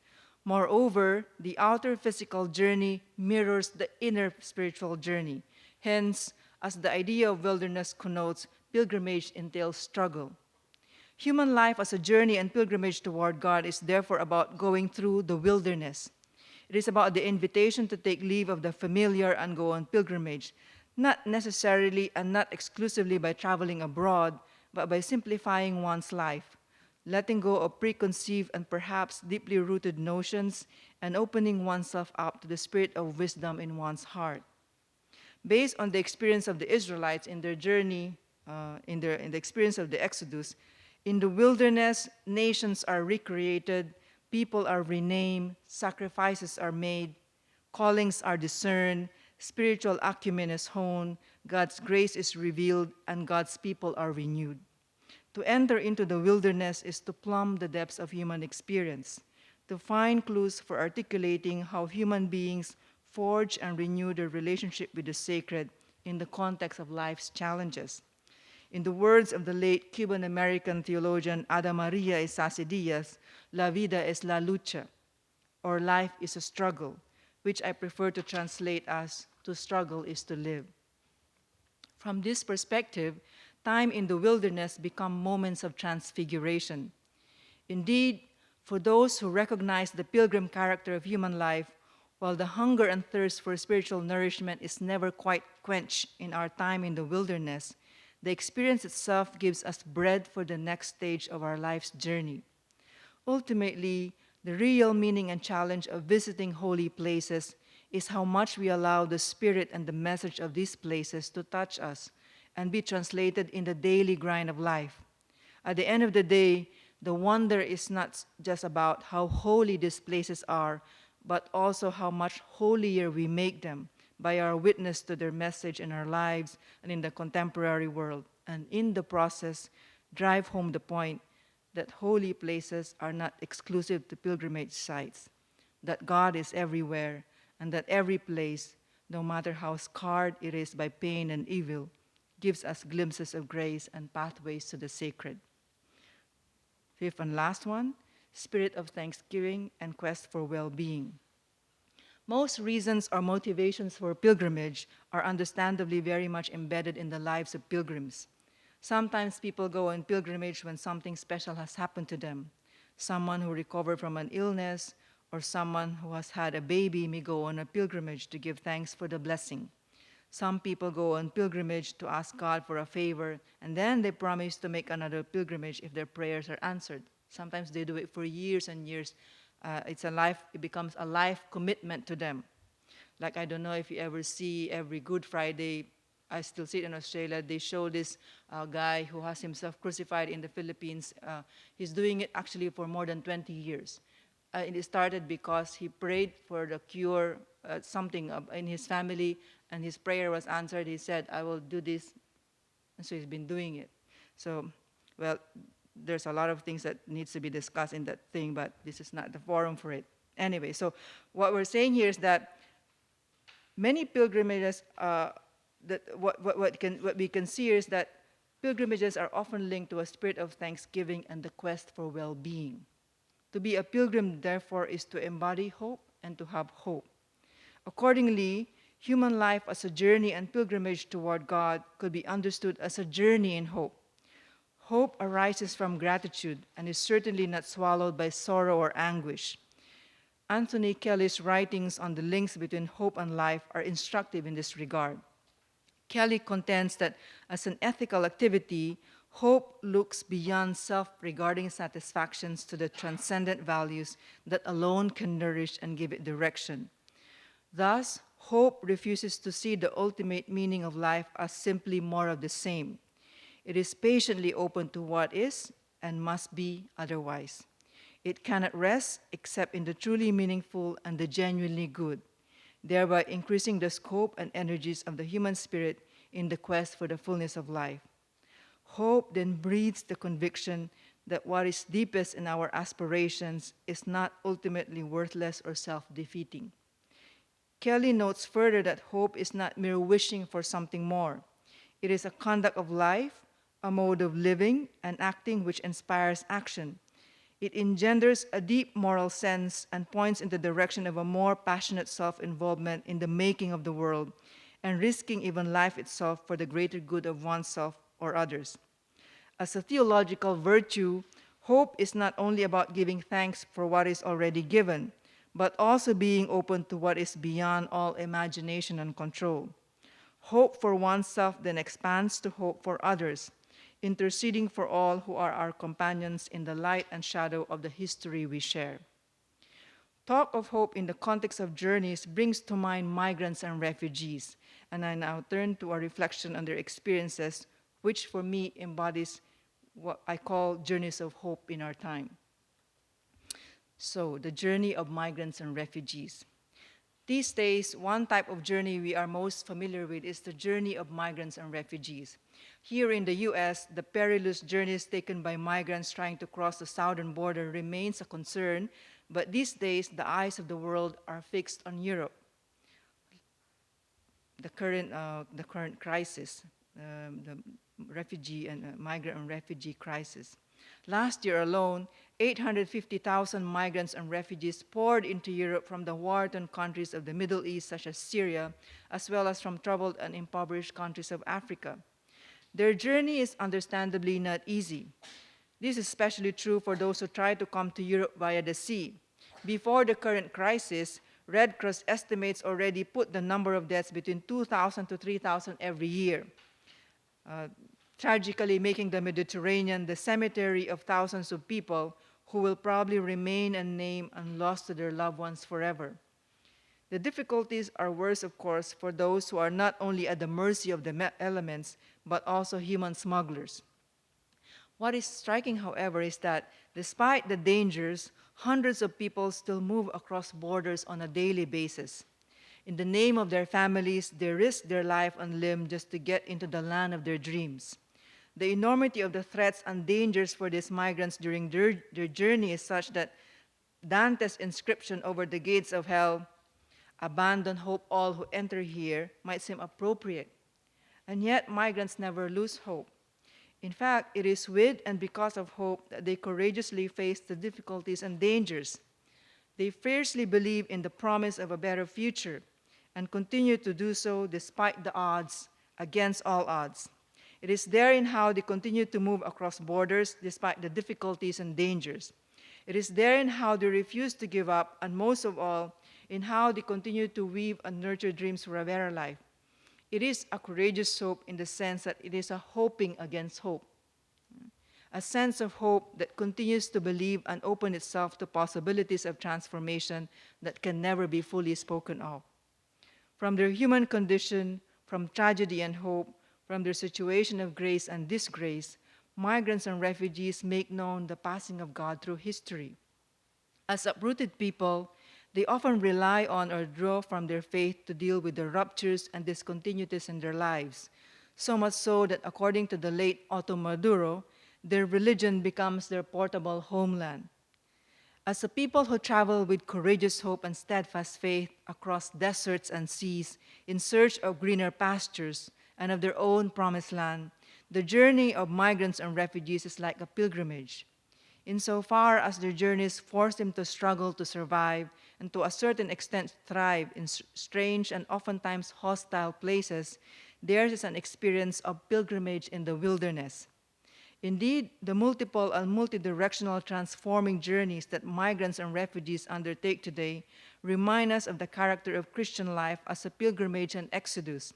Moreover, the outer physical journey mirrors the inner spiritual journey. Hence, as the idea of wilderness connotes, pilgrimage entails struggle. Human life as a journey and pilgrimage toward God is therefore about going through the wilderness. It is about the invitation to take leave of the familiar and go on pilgrimage, not necessarily and not exclusively by traveling abroad, but by simplifying one's life, letting go of preconceived and perhaps deeply rooted notions, and opening oneself up to the spirit of wisdom in one's heart. Based on the experience of the Israelites in their journey, in the experience of the Exodus, in the wilderness, nations are recreated, people are renamed, sacrifices are made, callings are discerned, spiritual acumen is honed, God's grace is revealed, and God's people are renewed. To enter into the wilderness is to plumb the depths of human experience, to find clues for articulating how human beings forge and renew their relationship with the sacred in the context of life's challenges. In the words of the late Cuban-American theologian Ada Maria Isasi Diaz, La vida es la lucha, or life is a struggle, which I prefer to translate as to struggle is to live. From this perspective, time in the wilderness become moments of transfiguration. Indeed, for those who recognize the pilgrim character of human life, while the hunger and thirst for spiritual nourishment is never quite quenched in our time in the wilderness, the experience itself gives us bread for the next stage of our life's journey. Ultimately, the real meaning and challenge of visiting holy places is how much we allow the spirit and the message of these places to touch us and be translated in the daily grind of life. At the end of the day, the wonder is not just about how holy these places are, but also how much holier we make them by our witness to their message in our lives and in the contemporary world, and in the process, drive home the point that holy places are not exclusive to pilgrimage sites, that God is everywhere, and that every place, no matter how scarred it is by pain and evil, gives us glimpses of grace and pathways to the sacred. Fifth and last one, spirit of thanksgiving and quest for well-being. Most reasons or motivations for pilgrimage are understandably very much embedded in the lives of pilgrims. Sometimes people go on pilgrimage when something special has happened to them. Someone who recovered from an illness or someone who has had a baby may go on a pilgrimage to give thanks for the blessing. Some people go on pilgrimage to ask God for a favor, and then they promise to make another pilgrimage if their prayers are answered. Sometimes they do it for years and years. It becomes a life commitment to them. Like, I don't know if you ever see every Good Friday, I still see it in Australia. They show this guy who has himself crucified in the Philippines. He's doing it actually for more than 20 years. And it started because he prayed for the cure, something in his family, and his prayer was answered. He said, I will do this. And so he's been doing it. So, well, there's a lot of things that needs to be discussed in that thing, but this is not the forum for it. Anyway, so what we're saying here is that many pilgrimages, what we can see is that pilgrimages are often linked to a spirit of thanksgiving and the quest for well-being. To be a pilgrim, therefore, is to embody hope and to have hope. Accordingly, human life as a journey and pilgrimage toward God could be understood as a journey in hope. Hope arises from gratitude and is certainly not swallowed by sorrow or anguish. Anthony Kelly's writings on the links between hope and life are instructive in this regard. Kelly contends that as an ethical activity, hope looks beyond self-regarding satisfactions to the transcendent values that alone can nourish and give it direction. Thus, hope refuses to see the ultimate meaning of life as simply more of the same. It is patiently open to what is and must be otherwise. It cannot rest except in the truly meaningful and the genuinely good, thereby increasing the scope and energies of the human spirit in the quest for the fullness of life. Hope then breeds the conviction that what is deepest in our aspirations is not ultimately worthless or self-defeating. Kelly notes further that hope is not mere wishing for something more. It is a conduct of life, a mode of living and acting which inspires action. It engenders a deep moral sense and points in the direction of a more passionate self-involvement in the making of the world and risking even life itself for the greater good of oneself or others. As a theological virtue, hope is not only about giving thanks for what is already given, but also being open to what is beyond all imagination and control. Hope for oneself then expands to hope for others, interceding for all who are our companions in the light and shadow of the history we share. Talk of hope in the context of journeys brings to mind migrants and refugees, and I now turn to a reflection on their experiences, which for me embodies what I call journeys of hope in our time. So, the journey of migrants and refugees. These days, one type of journey we are most familiar with is the journey of migrants and refugees. Here in the US, the perilous journeys taken by migrants trying to cross the southern border remains a concern, but these days, the eyes of the world are fixed on Europe. The current crisis, the refugee and migrant and refugee crisis. Last year alone, 850,000 migrants and refugees poured into Europe from the war-torn countries of the Middle East, such as Syria, as well as from troubled and impoverished countries of Africa. Their journey is understandably not easy. This is especially true for those who try to come to Europe via the sea. Before the current crisis, Red Cross estimates already put the number of deaths between 2,000 to 3,000 every year, tragically making the Mediterranean the cemetery of thousands of people who will probably remain unnamed and lost to their loved ones forever. The difficulties are worse, of course, for those who are not only at the mercy of the elements, but also human smugglers. What is striking, however, is that despite the dangers, hundreds of people still move across borders on a daily basis. In the name of their families, they risk their life and limb just to get into the land of their dreams. The enormity of the threats and dangers for these migrants during their journey is such that Dante's inscription over the gates of hell, "Abandon hope all who enter here," might seem appropriate. And yet, migrants never lose hope. In fact, it is with and because of hope that they courageously face the difficulties and dangers. They fiercely believe in the promise of a better future and continue to do so despite the odds, against all odds. It is therein how they continue to move across borders despite the difficulties and dangers. It is therein how they refuse to give up, and most of all, in how they continue to weave and nurture dreams for a better life. It is a courageous hope in the sense that it is a hoping against hope. A sense of hope that continues to believe and open itself to possibilities of transformation that can never be fully spoken of. From their human condition, from tragedy and hope, from their situation of grace and disgrace, migrants and refugees make known the passing of God through history. As uprooted people, they often rely on or draw from their faith to deal with the ruptures and discontinuities in their lives, so much so that, according to the late Otto Maduro, their religion becomes their portable homeland. As a people who travel with courageous hope and steadfast faith across deserts and seas in search of greener pastures and of their own promised land, the journey of migrants and refugees is like a pilgrimage. Insofar as their journeys force them to struggle to survive and to a certain extent thrive in strange and oftentimes hostile places, theirs is an experience of pilgrimage in the wilderness. Indeed, the multiple and multidirectional transforming journeys that migrants and refugees undertake today remind us of the character of Christian life as a pilgrimage and exodus,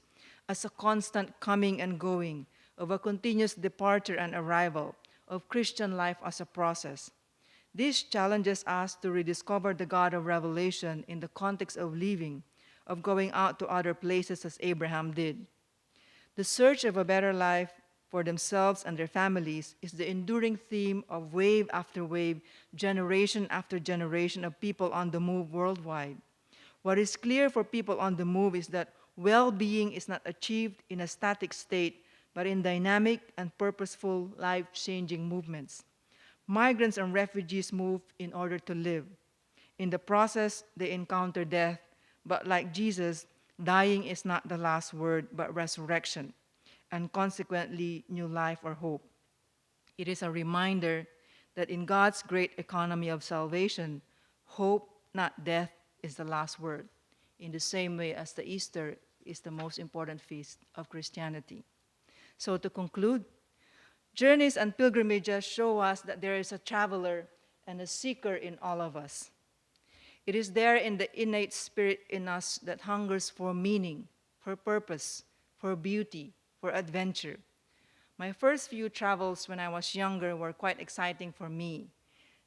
as a constant coming and going, of a continuous departure and arrival, of Christian life as a process. This challenges us to rediscover the God of Revelation in the context of living, of going out to other places as Abraham did. The search of a better life for themselves and their families is the enduring theme of wave after wave, generation after generation of people on the move worldwide. What is clear for people on the move is that well-being is not achieved in a static state, but in dynamic and purposeful, life-changing movements. Migrants and refugees move in order to live. In the process, they encounter death, but like Jesus, dying is not the last word, but resurrection, and consequently, new life or hope. It is a reminder that in God's great economy of salvation, hope, not death, is the last word, in the same way as the Easter is the most important feast of Christianity. So to conclude, journeys and pilgrimages show us that there is a traveler and a seeker in all of us. It is there in the innate spirit in us that hungers for meaning, for purpose, for beauty, for adventure. My first few travels when I was younger were quite exciting for me.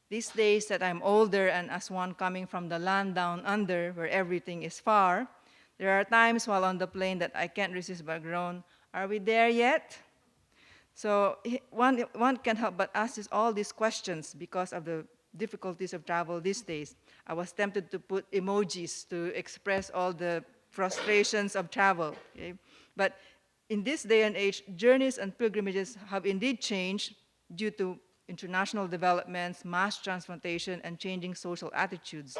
These days that I'm older and as one coming from the land down under where everything is far, there are times while on the plane that I can't resist but groan, are we there yet? So one can't help but ask all these questions because of the difficulties of travel these days. I was tempted to put emojis to express all the frustrations of travel. Okay? But in this day and age, journeys and pilgrimages have indeed changed due to international developments, mass transplantation, and changing social attitudes.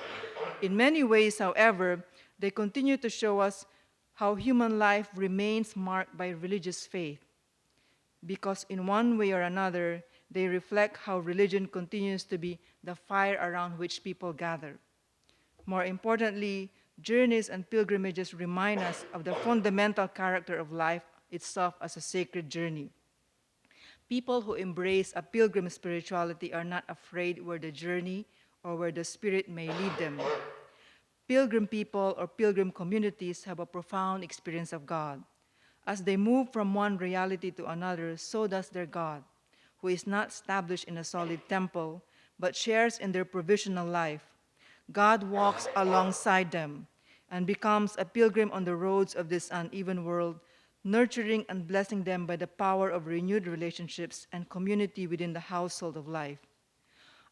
In many ways, however, they continue to show us how human life remains marked by religious faith, because in one way or another, they reflect how religion continues to be the fire around which people gather. More importantly, journeys and pilgrimages remind us of the fundamental character of life itself as a sacred journey. People who embrace a pilgrim spirituality are not afraid where the journey or where the Spirit may lead them. Pilgrim people or pilgrim communities have a profound experience of God. As they move from one reality to another, so does their God, who is not established in a solid temple, but shares in their provisional life. God walks alongside them and becomes a pilgrim on the roads of this uneven world, nurturing and blessing them by the power of renewed relationships and community within the household of life.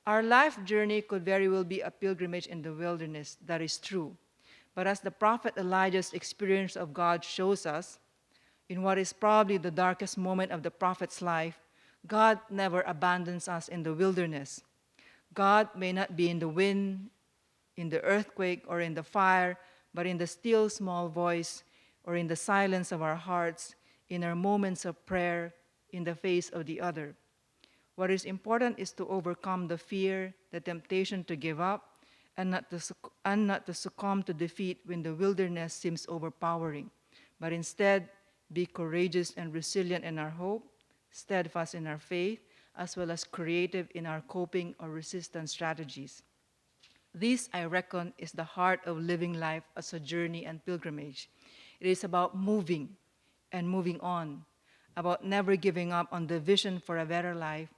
Our life journey could very well be a pilgrimage in the wilderness, that is true. But as the prophet Elijah's experience of God shows us, in what is probably the darkest moment of the prophet's life, God never abandons us in the wilderness. God may not be in the wind, in the earthquake, or in the fire, but in the still small voice, or in the silence of our hearts, in our moments of prayer, in the face of the other. What is important is to overcome the fear, the temptation to give up, and not to succumb to defeat when the wilderness seems overpowering, but instead be courageous and resilient in our hope, steadfast in our faith, as well as creative in our coping or resistance strategies. This, I reckon, is the heart of living life as a journey and pilgrimage. It is about moving and moving on, about never giving up on the vision for a better life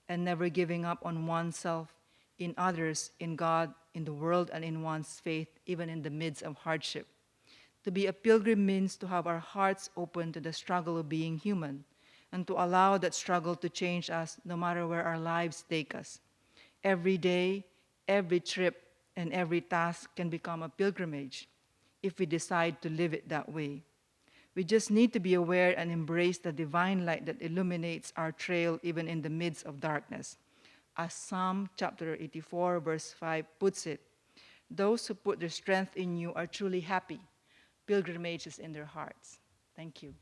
and never giving up on oneself, in others, in God, in the world, and in one's faith, even in the midst of hardship. To be a pilgrim means to have our hearts open to the struggle of being human and to allow that struggle to change us no matter where our lives take us. Every day, every trip, and every task can become a pilgrimage if we decide to live it that way. We just need to be aware and embrace the divine light that illuminates our trail even in the midst of darkness. As Psalm chapter 84, verse 5 puts it, those who put their strength in you are truly happy. Pilgrimage is in their hearts. Thank you.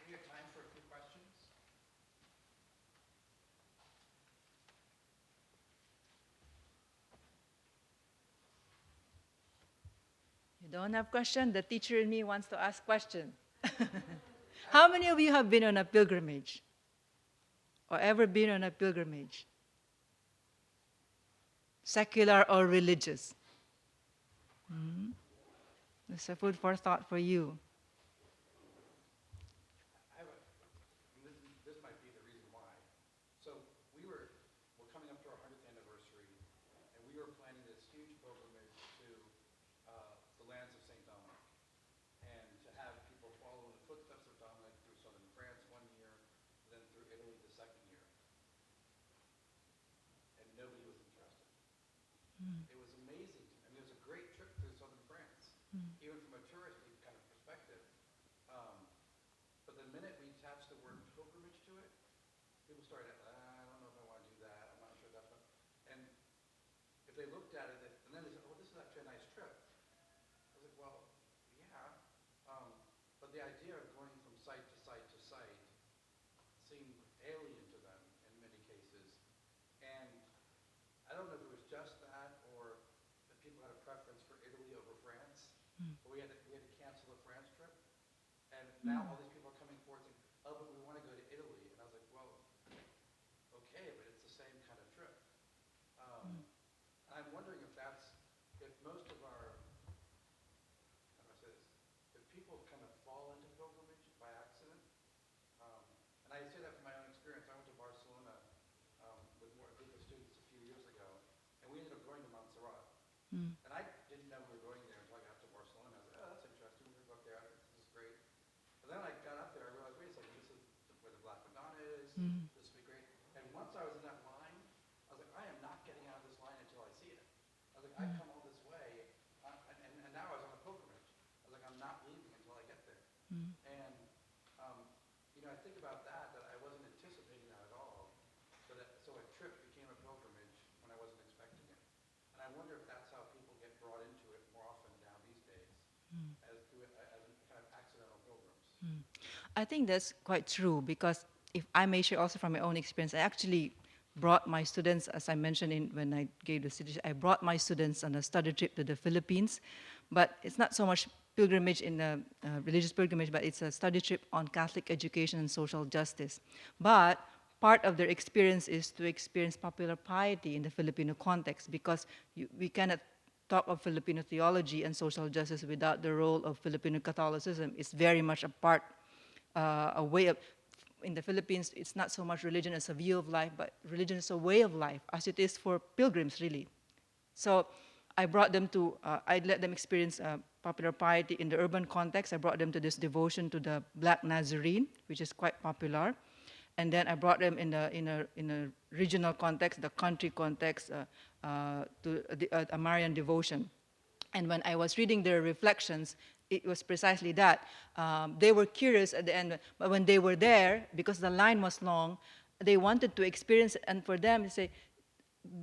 We have time for a few questions. You don't have question? The teacher in me wants to ask question. How many of you have been on a pilgrimage? Or ever been on a pilgrimage? Secular or religious? That's a food for thought for you. This might be the reason why. So we're coming up to our 100th anniversary, and we were planning this huge pilgrimage to the lands of Saint Dominic, and to have people follow in the footsteps of Dominic through southern France one year, then through Italy the second year. And nobody was interested. It was amazing. I mean, it was a great trip through southern France, even from a touristy kind of perspective. But the minute we attached the word pilgrimage to it, people started, I don't know if I want to do that. I'm not sure that's what. And if they looked at it, and then they said, oh, this is actually a nice trip. I was like, well, yeah. But the idea of going from site to site to site seemed alien to them in many cases. And I don't know if it was just that or that people had a preference for Italy over France. But we had to cancel the France trip. And now all these people are coming forward saying, oh, but we want to go to Italy. And I was like, well, okay, but it's the same kind of trip. And I'm wondering if most of our, how do I say this, if people kind of fall into pilgrimage by accident. And I say that from my own experience. I went to Barcelona with a group of students a few years ago, and we ended up going to Montserrat. And I didn't know we were going there until I got to Barcelona. I was like, oh, that's interesting. We're going to go up there. This is great. But then I got up there, I realized, wait a second, this is where the Black Madonna is. This would be great. And once I was in that line, I was like, I am not getting out of this line until I see it. I was like, I've come all this way, and now I was on a pilgrimage. I was like, I'm not leaving until I get there. And, I think about that I wasn't anticipating that at all. So a trip became a pilgrimage when I wasn't expecting it. And I wonder if that's how people get brought into it more often now these days, as kind of accidental pilgrims. I think that's quite true because if I may share also from my own experience, I actually brought my students, as I mentioned when I gave the citizenship, I brought my students on a study trip to the Philippines, but it's not so much pilgrimage in a religious pilgrimage, but it's a study trip on Catholic education and social justice. But part of their experience is to experience popular piety in the Filipino context because we cannot talk of Filipino theology and social justice without the role of Filipino Catholicism. It's very much a part, a way of, in the Philippines, it's not so much religion as a view of life, but religion is a way of life, as it is for pilgrims, really. So I brought them to, I let them experience popular piety in the urban context. I brought them to this devotion to the Black Nazarene, which is quite popular. And then I brought them in a regional context, the country context, to a Marian Devotion. And when I was reading their reflections, it was precisely that. They were curious at the end, but when they were there, because the line was long, they wanted to experience it. And for them, they say,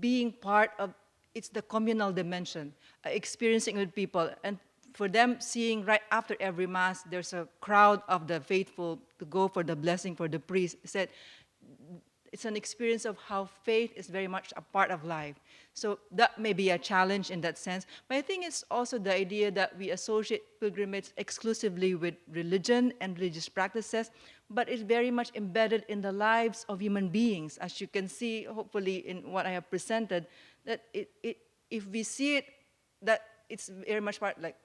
being part of, it's the communal dimension, experiencing with people. And for them, seeing right after every Mass, there's a crowd of the faithful to go for the blessing for the priest. Said, it's an experience of how faith is very much a part of life. So that may be a challenge in that sense. But I think it's also the idea that we associate pilgrimage exclusively with religion and religious practices, but it's very much embedded in the lives of human beings. As you can see, hopefully, in what I have presented, that if we see it, that it's very much part, like,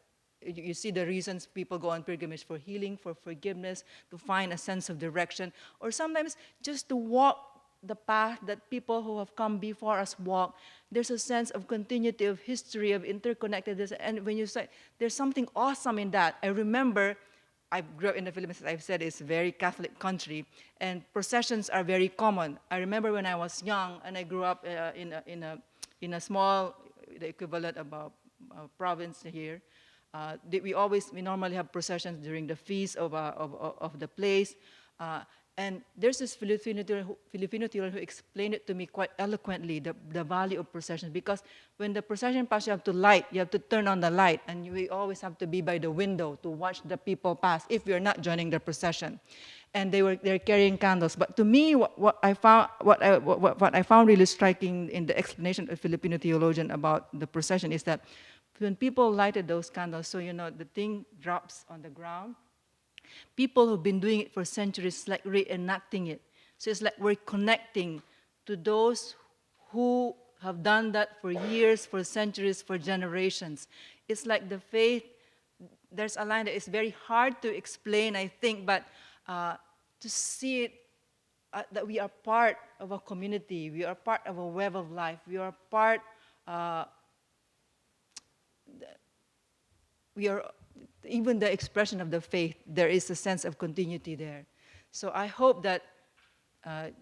you see the reasons people go on pilgrimage for healing, for forgiveness, to find a sense of direction, or sometimes just to walk the path that people who have come before us walk. There's a sense of continuity, of history, of interconnectedness. And when you say, there's something awesome in that. I remember, I grew up in the Philippines, as I've said, it's a very Catholic country, and processions are very common. I remember when I was young, and I grew up in a small, the equivalent of a province here. We normally have processions during the feast of the place. And there's this Filipino teacher who explained it to me quite eloquently, the value of processions. Because when the procession passes, you have to turn on the light. And we always have to be by the window to watch the people pass if you're not joining the procession. And they're carrying candles. But to me, what I found really striking in the explanation of a Filipino theologian about the procession is that when people lighted those candles, so the thing drops on the ground, people who've been doing it for centuries, like reenacting it. So it's like we're connecting to those who have done that for years, for centuries, for generations. It's like the faith, there's a line that is very hard to explain, I think, but to see it, that we are part of a community, we are part of a web of life, we are part, we are, even the expression of the faith, there is a sense of continuity there. So I hope that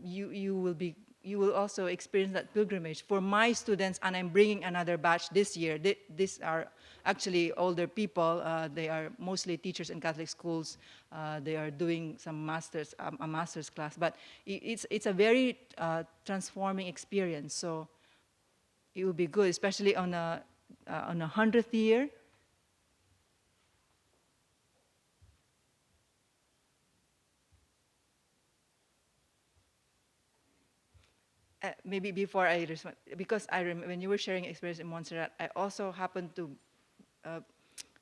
you will also experience that pilgrimage. For my students, and I'm bringing another batch this year, these are actually older people. They are mostly teachers in Catholic schools. They are doing some a master's class. But it's a very transforming experience. So it will be good, especially on a 100th year. Maybe before I respond, because when you were sharing experience in Montserrat, I also happened to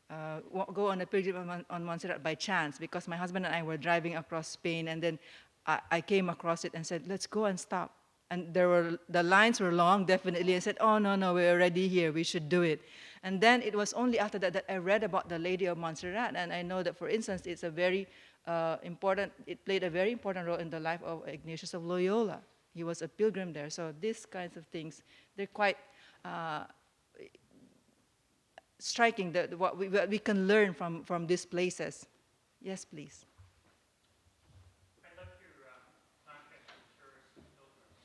go on a pilgrimage on Montserrat by chance, because my husband and I were driving across Spain, and then I came across it and said, let's go and stop. And the lines were long, definitely. I said, oh, no, we're already here, we should do it. And then it was only after that I read about the Lady of Montserrat, and I know that, for instance, it's a very it played a very important role in the life of Ignatius of Loyola. He was a pilgrim there. So these kinds of things, they're quite striking, what we can learn from these places. Yes, please. I love your contrast with tourists and pilgrims.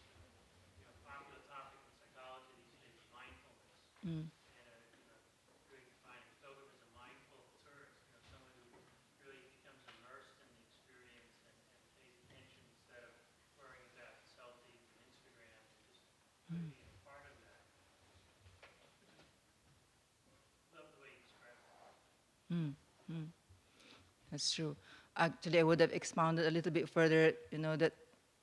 Popular topic in psychology these days is mindfulness. And really defining pilgrim as a mindful tourist, someone who really becomes immersed in the experience and pays attention instead of worrying about selfies and Instagram and just really being a part of that. Love the way you describe that. That's true. Actually, I would have expounded a little bit further, that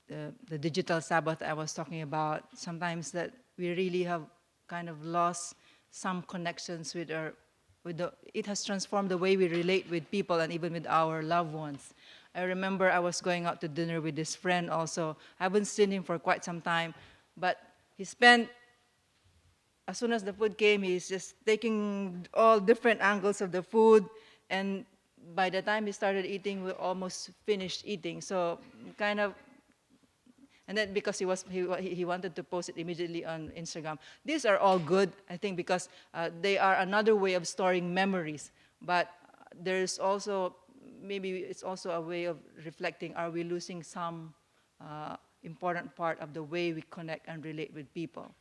the digital Sabbath I was talking about, sometimes that we really have kind of lost some connections it has transformed the way we relate with people and even with our loved ones. I remember I was going out to dinner with this friend also. I haven't seen him for quite some time, but as soon as the food came, he's just taking all different angles of the food, and by the time he started eating, we almost finished eating. So kind of, and then because he wanted to post it immediately on Instagram. These are all good, I think, because they are another way of storing memories. But there's also, maybe it's also a way of reflecting, are we losing some important part of the way we connect and relate with people?